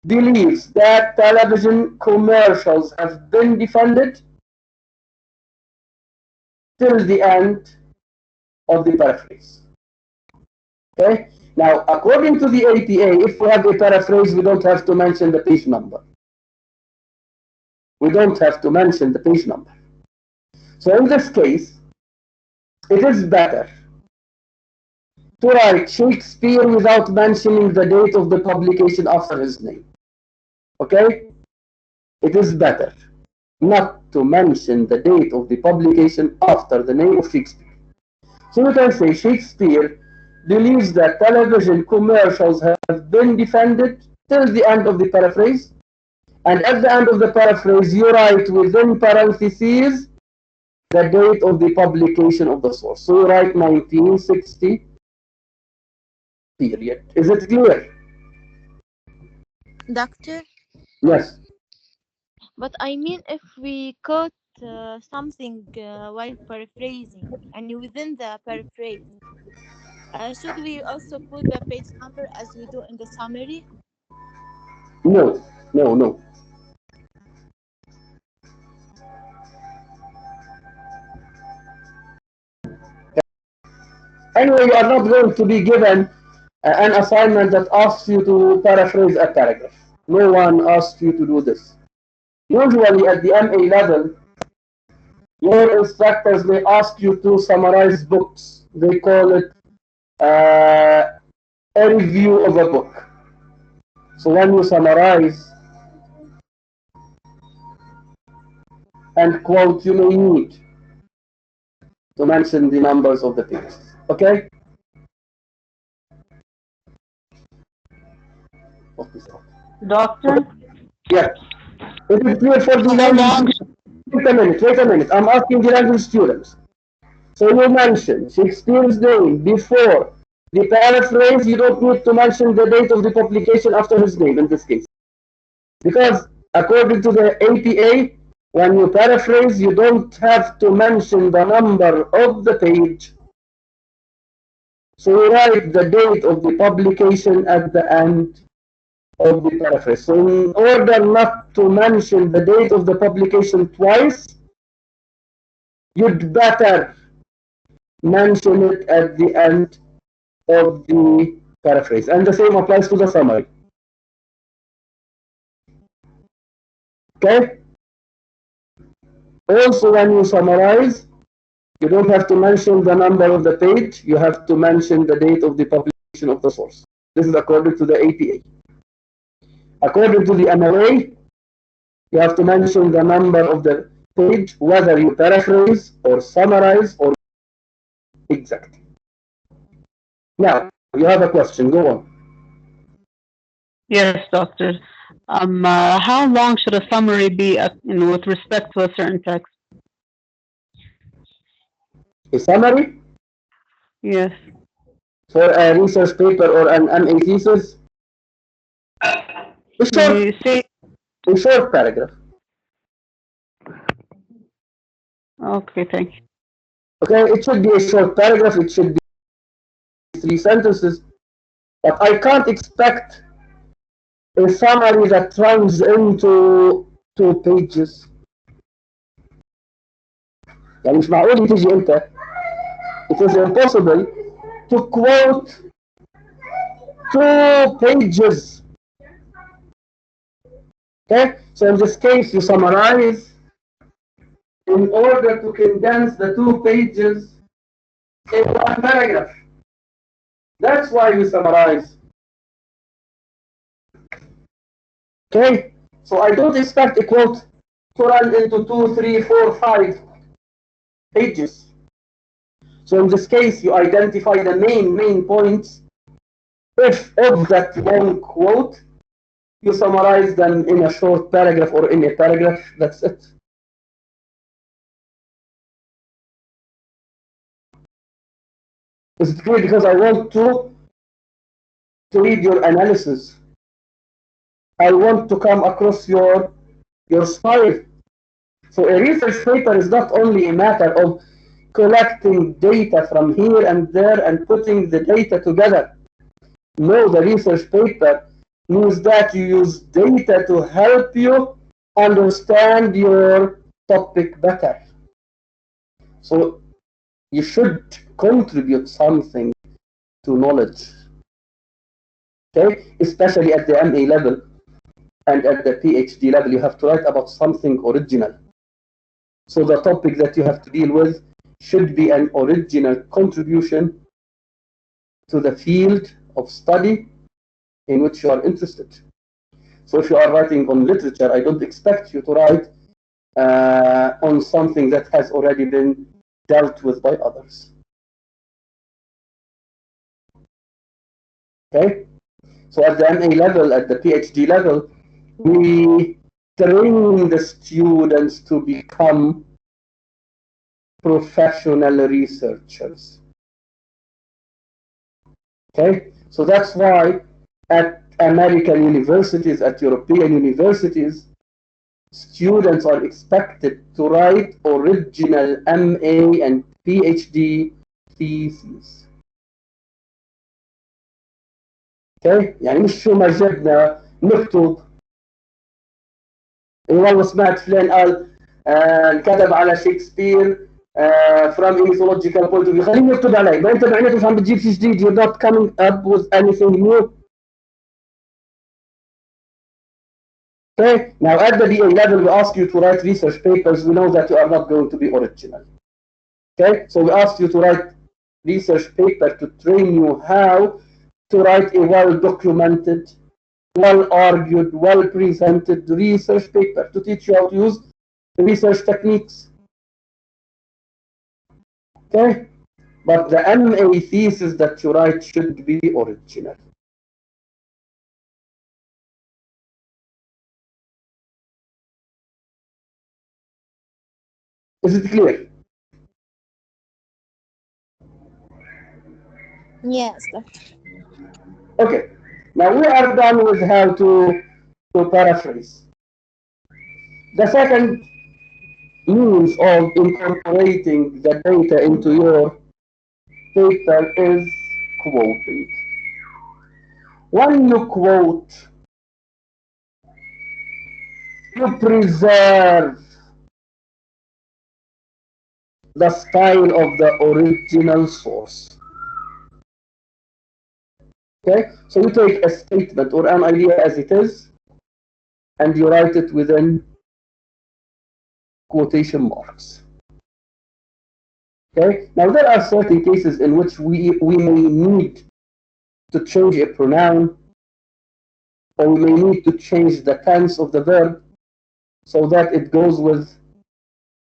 Believes that television commercials have been defended till the end of the paraphrase. Okay? Now, according to the APA, if we have a paraphrase, we don't have to mention the page number. We don't have to mention the page number. So in this case, it is better to write Shakespeare without mentioning the date of the publication after his name. Okay? It is better not to mention the date of the publication after the name of Shakespeare. So you can say Shakespeare believes that television commercials have been defended till the end of the paraphrase, and at the end of the paraphrase you write within parentheses the date of the publication of the source. So you write 1960 period. Is it clear? Doctor, Yes. but I mean if we quote something while paraphrasing and within the paraphrase, should we also put the page number as we do in the summary? No. No, no. Anyway, you are not going to be given an assignment that asks you to paraphrase a paragraph. No one asks you to do this. Usually at the MA level, your instructors may ask you to summarize books. They call it a review of a book. So when you summarize and quote, you may need to mention the numbers of the pages. Okay? Doctor? Yeah. Is it clear for the How long? Wait a minute. I'm asking the language students. So you mentioned Shakespeare's name before the paraphrase. You don't need to mention the date of the publication after his name in this case. Because according to the APA, when you paraphrase, you don't have to mention the number of the page. So you write the date of the publication at the end of the paraphrase. So in order not to mention the date of the publication twice, you'd better mention it at the end of the paraphrase. And the same applies to the summary. Okay? Also, when you summarize, you don't have to mention the number of the page. You have to mention the date of the publication of the source. This is according to the APA. According to the MLA, you have to mention the number of the page, whether you paraphrase or summarize or exact. Now, you have a question. Go on. Yes, doctor. How long should a summary be with respect to a certain text? A summary Yes. for a research paper or an MA thesis? A short paragraph. Okay, thank you. Okay, it should be a short paragraph. It should be 3 sentences. But I can't expect a summary that runs into 2 pages. يعني مش معقول تيجي انت. It is impossible to quote 2 pages. Okay, so in this case you summarize in order to condense the 2 pages in 1 paragraph. That's why we summarize. Okay, so I don't expect a quote to run into 2, 3, 4, 5 pages. So in this case, you identify the main points. If of that long quote, you summarize them in a short paragraph or in a paragraph. That's it. Is it clear? Because I want to read your analysis. I want to come across your style. So a research paper is not only a matter of collecting data from here and there and putting the data together. No, the research paper means that you use data to help you understand your topic better. So you should contribute something to knowledge. Okay, especially at the MA level and at the PhD level, you have to write about something original. So the topic that you have to deal with should be an original contribution to the field of study in which you are interested. So if you are writing on literature, I don't expect you to write on something that has already been dealt with by others. Okay? So at the MA level, at the PhD level, we train the students to become professional researchers. Okay? So that's why at American universities, at European universities, students are expected to write original MA and PhD theses. Okay؟ يعني مش شو ما جبنا نكتب والله سمعت فلان قال كتب على شكسبير from a mythological point of view. خليه يكتب علي، ما انت معناته مش عم بتجيب شيء جديد. You're not coming up with anything new. Okay, now at the BA level, we ask you to write research papers. We know that you are not going to be original. Okay, so we ask you to write research paper to train you how to write a well-documented, well-argued, well-presented research paper, to teach you how to use research techniques. Okay, but the MA thesis that you write should be original. Is it clear? Yes, doctor. Okay, now we are done with how to paraphrase. The second means of incorporating the data into your paper is quoting. When you quote, you preserve the style of the original source. Okay, so you take a statement or an idea as it is, and you write it within quotation marks. Okay, now there are certain cases in which we may need to change a pronoun, or we may need to change the tense of the verb so that it goes with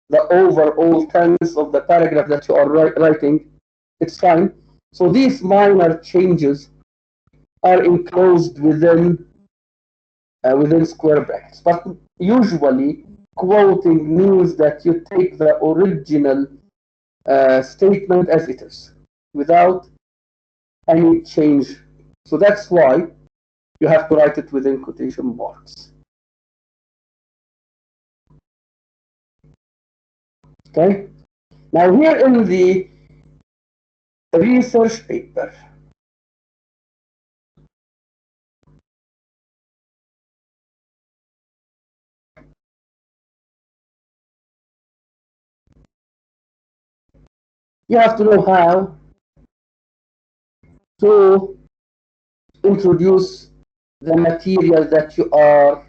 the overall tense of the paragraph that you are writing. It's fine. So these minor changes are enclosed within square brackets. But usually, quoting means that you take the original statement as it is, without any change. So that's why you have to write it within quotation marks. Okay. Now here in the research paper, You have to know how to introduce the material that you are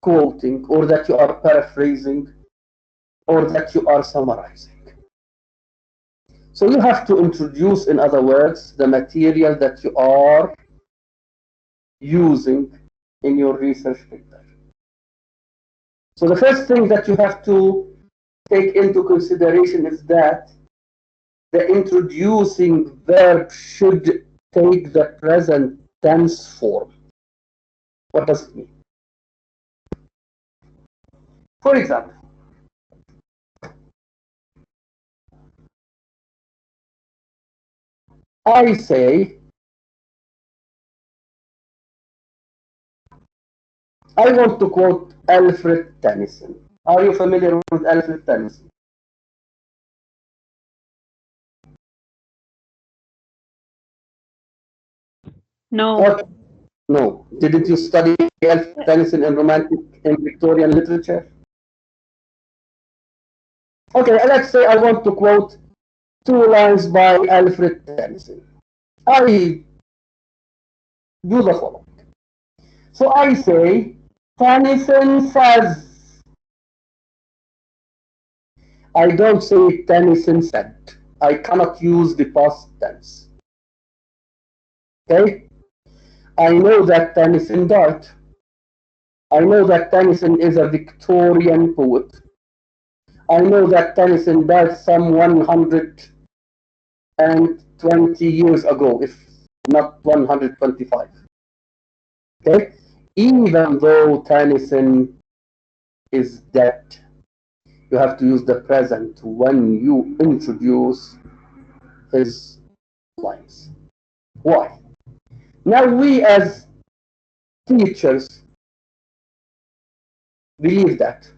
quoting, or that you are paraphrasing, or that you are summarizing. So you have to introduce, in other words, the material that you are using in your research paper. So the first thing that you have to take into consideration is that the introducing verb should take the present tense form. What does it mean? For example, I say, I want to quote Alfred Tennyson. Are you familiar with Alfred Tennyson? No. What? No. Didn't you study Alfred Tennyson in Romantic and Victorian literature? Okay, let's say I want to quote 2 lines by Alfred Tennyson. I do the following. So I say, Tennyson says. I don't say Tennyson said. I cannot use the past tense. Okay? I know that Tennyson died. I know that Tennyson is a Victorian poet. I know that Tennyson died some 120 years ago, if not 125. Okay? Even though Tennyson is dead, you have to use the present when you introduce his lines. Why? Now we as teachers believe that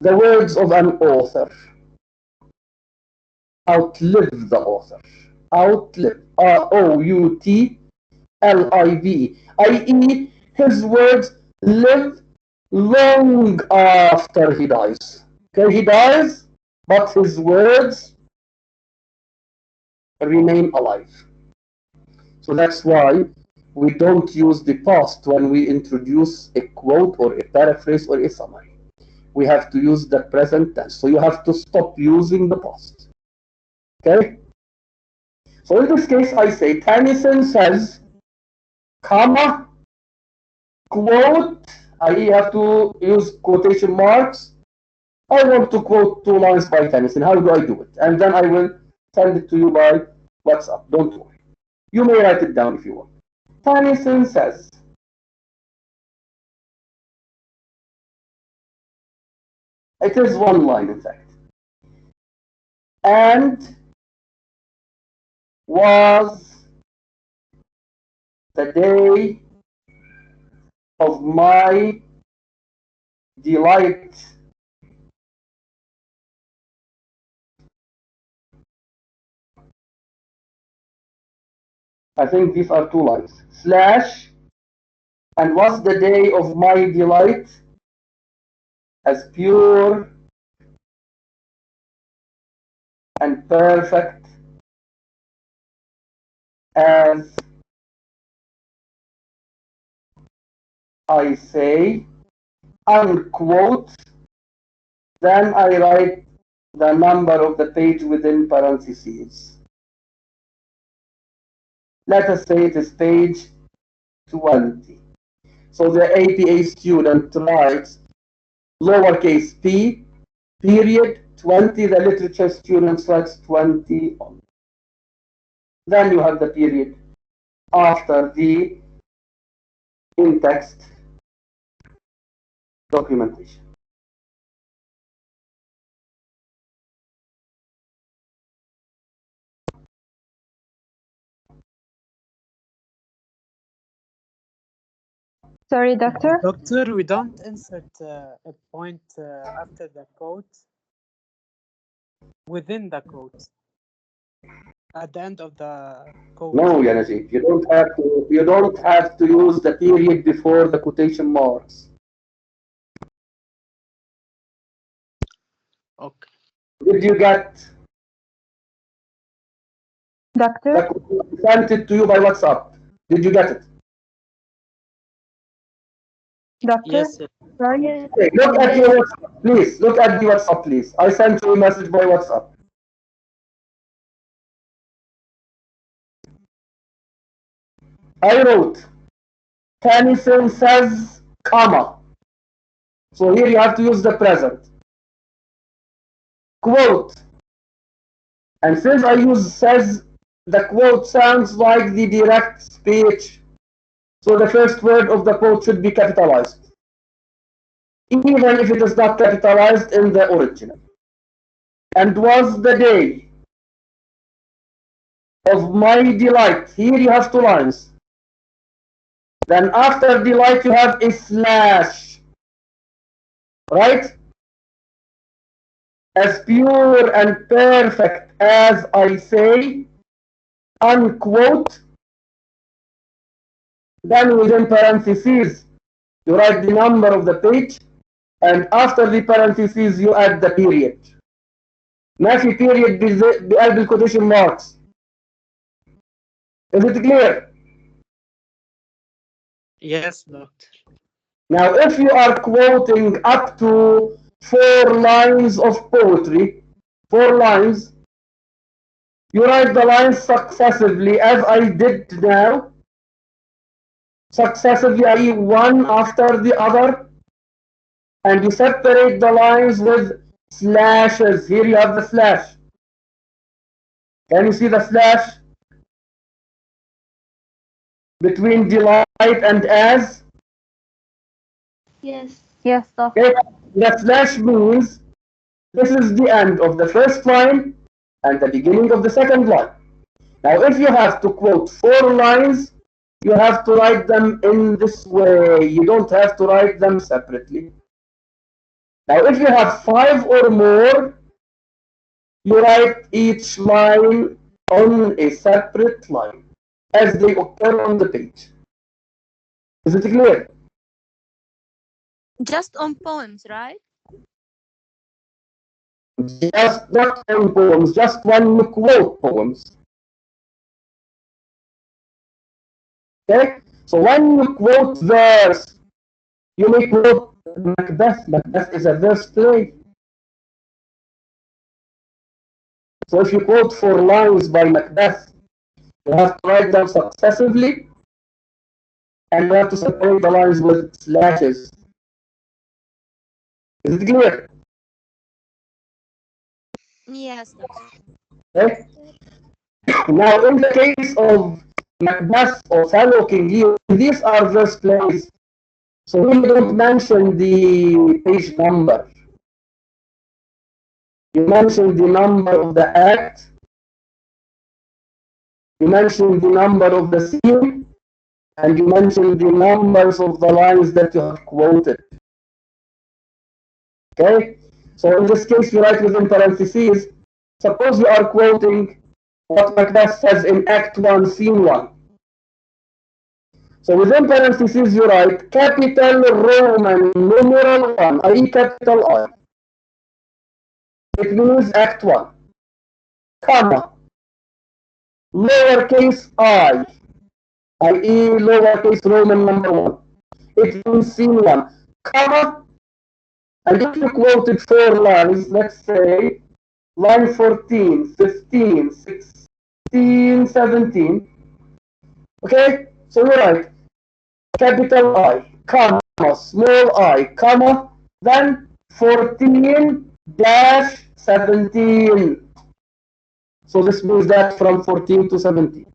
the words of an author outlive the author. Outlive, R-O-U-T-L-I-V, i.e. his words live long after he dies. Okay, he dies, but his words remain alive. So that's why we don't use the past when we introduce a quote or a paraphrase or a summary. We have to use the present tense. So you have to stop using the past. Okay? So in this case, I say Tennyson says, comma, quote, I have to use quotation marks. I want to quote 2 lines by Tennyson. How do I do it? And then I will send it to you by WhatsApp. Don't worry. You may write it down if you want. Tennyson says, it is 1 line in fact, and was the day of my delight I think these are 2 lines, slash, and was the day of my delight as pure and perfect as I say, unquote, then I write the number of the page within parentheses. Let us say it is page 20. So the APA student writes lowercase p, period, 20, the literature student writes 20 on. Then you have the period after the in-text documentation. Sorry, doctor? Doctor, we don't insert a point after the quote, within the quote, at the end of the quote. No, Yanajit, you don't have to use the period before the quotation marks. Okay. did you get? Doctor? I sent it to you by WhatsApp. Did you get it? Doctor? Yes, sir. Right? Yes. Okay, look at Yes. your WhatsApp, please. Look at the WhatsApp, please. I sent you a message by WhatsApp. I wrote, Tennyson says, comma. So here you have to use the present. Quote. And since I use says, the quote sounds like the direct speech. So the first word of the quote should be capitalized, even if it is not capitalized in the original. And was the day of my delight. Here you have 2 lines. Then after delight you have a slash. Right? As pure and perfect as I say, unquote. Then within parentheses, you write the number of the page, and after the parentheses you add the period. ما في period بقلب الquotation marks. Is it clear? Yes, doctor. Now, if you are quoting up to 4 lines of poetry, 4 lines, you write the lines successively as I did now. Successively, i.e. one after the other. And you separate the lines with slashes. Here you have the slash. Can you see the slash between delight and as? Yes. Yes, doctor. Okay. The slash means this is the end of the first line and the beginning of the second line. Now, if you have to quote 4 lines, you have to write them in this way. You don't have to write them separately. Now, if you have 5 or more, you write each line on a separate line as they occur on the page. Is it clear? Just on poems, right? Just not on poems, just when you quote poems. Okay? So when you quote verse, you may quote Macbeth. Macbeth is a verse play. So if you quote 4 lines by Macbeth, you have to write them successively, and you have to separate the lines with slashes. Is it clear? Yes, doctor. Okay? Now, in the case of Macbeth or Othello, King Lear, these are verse plays. So we don't mention the page number. You mention the number of the act. You mention the number of the scene. And you mention the numbers of the lines that you have quoted. Okay? So in this case, you write within parentheses. Suppose you are quoting what Macbeth says in Act 1, Scene 1. So within parentheses, you write capital Roman numeral 1, i.e. capital I. It means Act 1, comma, lowercase I, i.e. lowercase Roman number 1. It means Scene 1, comma, and if you quoted 4 lines, let's say line 14, 15, 16, 17, okay? So you write capital I, comma, small I, comma, then 14-17. So this means that from 14 to 17.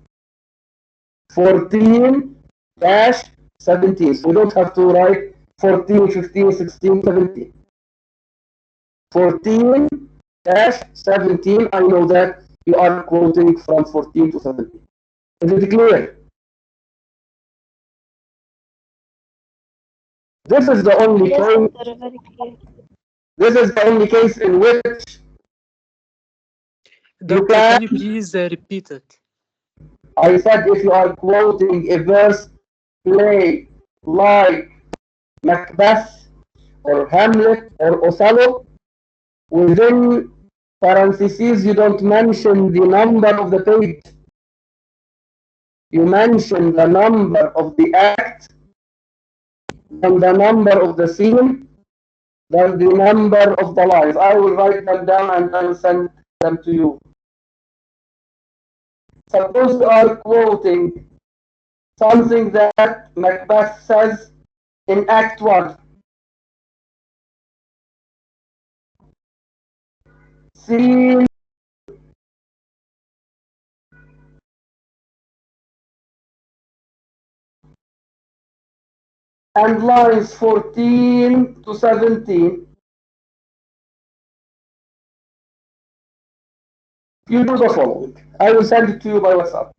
14-17. So you don't have to write 14, 15, 16, 17. 14-17. I know that you are quoting from 14 to 17. Is it clear? This is the only Yes, case. doctor. Very clear. This is the only case in which Doctor, can you please repeat it? I said if you are quoting a verse play like Macbeth or Hamlet or Othello, within parentheses, you don't mention the number of the page. You mention the number of the act, and the number of the scene, then the number of the lines. I will write them down and I will send them to you. Suppose you are quoting something that Macbeth says in Act 1. Scene and lines 14 to 17. You do the following. I will send it to you by WhatsApp.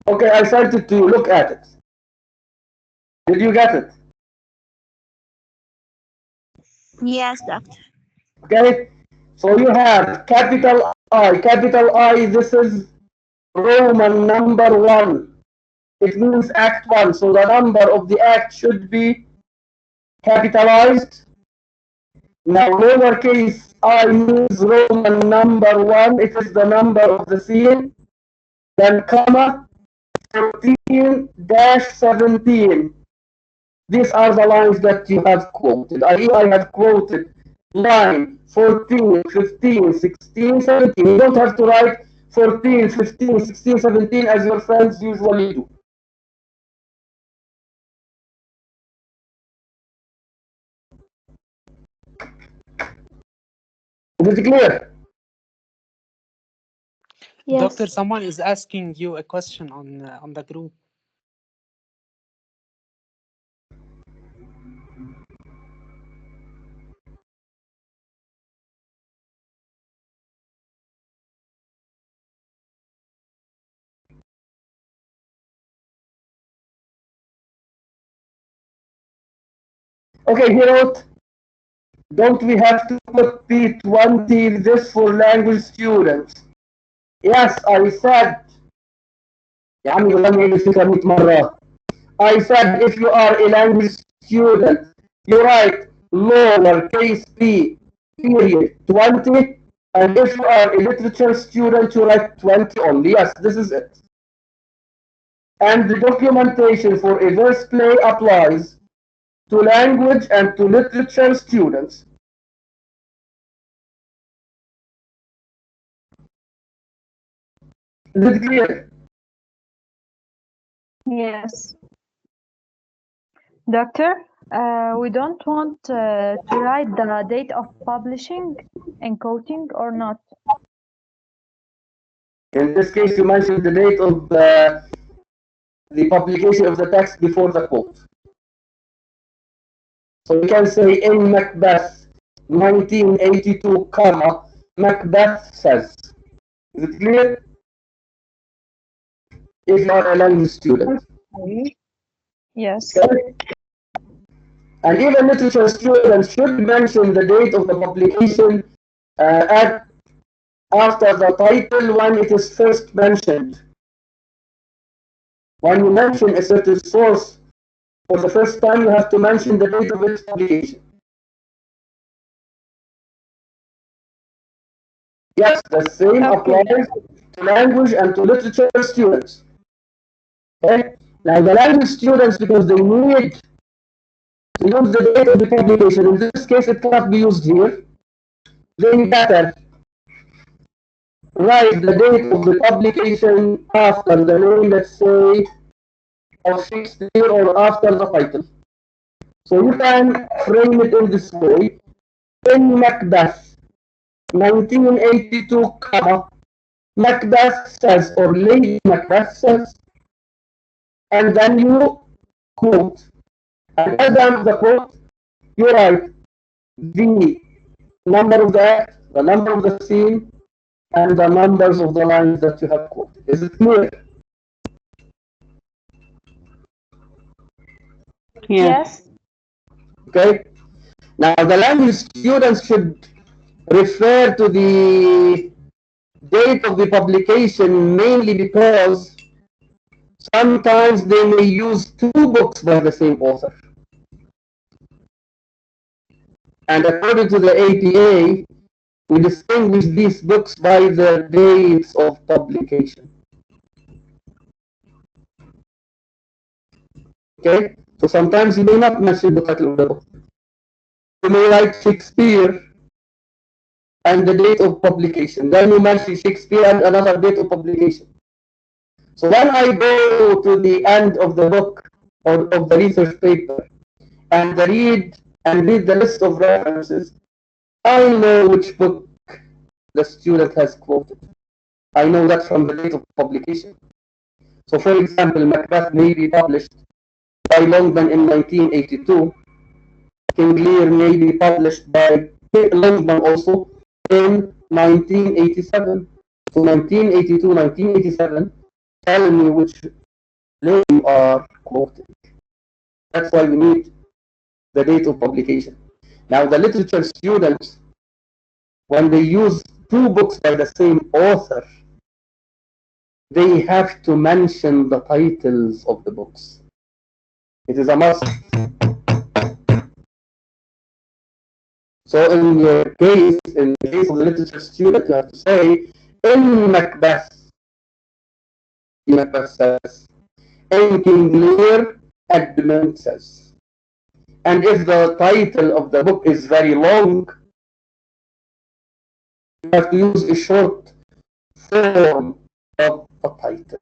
Okay, I sent it to you. Look at it. Did you get it? Yes, doctor. Okay. So you have capital I. Capital I, this is Roman number 1. It means Act 1. So the number of the act should be capitalized. Now lowercase I means Roman number 1. It is the number of the scene. Then comma 14-17. These are the lines that you have quoted. I have quoted line 14, 15, 16, 17. You don't have to write 14, 15, 16, 17 as your friends usually do. Is it clear? Yes. Doctor, someone is asking you a question on the group. Okay, he wrote, don't we have to put P20 this for language students? Yes, I said. يا عمي والله ما الفكرة 100 مرة. I said if you are a language student, you write lowercase p period 20, and if you are a literature student, you write 20 only. Yes, this is it. And the documentation for a verse play applies to language and to literature students. Is it clear? Yes. Doctor, we don't want to write the date of publishing in quoting or not. In this case, you mentioned the date of the publication of the text before the quote. So you can say in Macbeth 1982, comma, Macbeth says. Is it clear? If you are a language student. Yes. Okay? And even literature students should mention the date of the publication after the title when it is first mentioned. When you mention a certain source for the first time, you have to mention the date of its publication. Yes, the same applies to language and to literature students. Okay? Now the language students, because they need to use the date of the publication, in this case it cannot be used here, they better write the date of the publication after the name, let's say, of Shakespeare or after the title. So you can frame it in this way. In Macbeth 1982, comma, Macbeth says, or Lady Macbeth says, and then you quote. And at the end of the quote, you write the number of the act, the number of the scene, and the numbers of the lines that you have quoted. Is it clear? Yes. Okay. Now the language students should refer to the date of the publication mainly because sometimes they may use two books by the same author. And according to the APA, we distinguish these books by their dates of publication. Okay? So sometimes you may not mention the title of the book. You may write Shakespeare and the date of publication. Then you mention Shakespeare and another date of publication. So when I go to the end of the book or of the research paper and read the list of references, I know which book the student has quoted. I know that from the date of publication. So for example, Macbeth may be published by Longman in 1982. King Lear may be published by Longman also in 1987. So 1982, 1987, tell me which play you are quoting. That's why we need the date of publication. Now the literature students, when they use two books by the same author, they have to mention the titles of the books. It is a must. So in your case, in the case of the literature student, you have to say, in Macbeth, Macbeth says, in King Lear, Edmund says. And if the title of the book is very long, you have to use a short form of a title.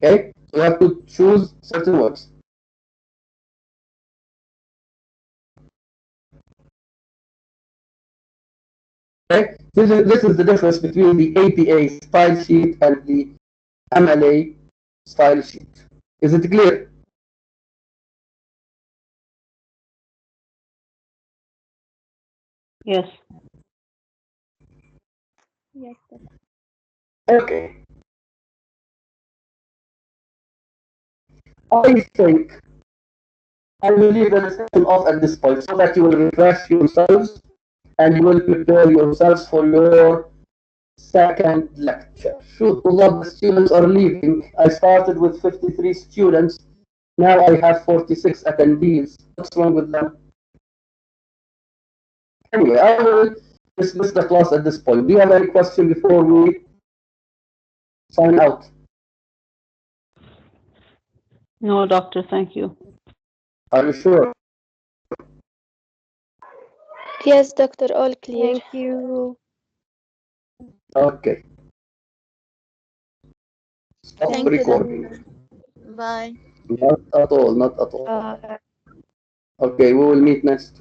Okay? So you have to choose certain words. Okay? This is the difference between the APA style sheet and the MLA style sheet. Is it clear? Yes. Yes. Okay. I think I will leave the discussion off at this point so that you will refresh yourselves and you will prepare yourselves for your second lecture. Shoot, a lot of students are leaving. I started with 53 students. Now I have 46 attendees. What's wrong with them? Anyway, I will dismiss the class at this point. Do you have any question before we sign out? No, doctor, thank you. Are you sure? Yes, doctor, all clear. Thank you. Okay. Stop Thank you, recording. doctor. Bye. Not at all, not at all. Bye. Okay, we will meet next week.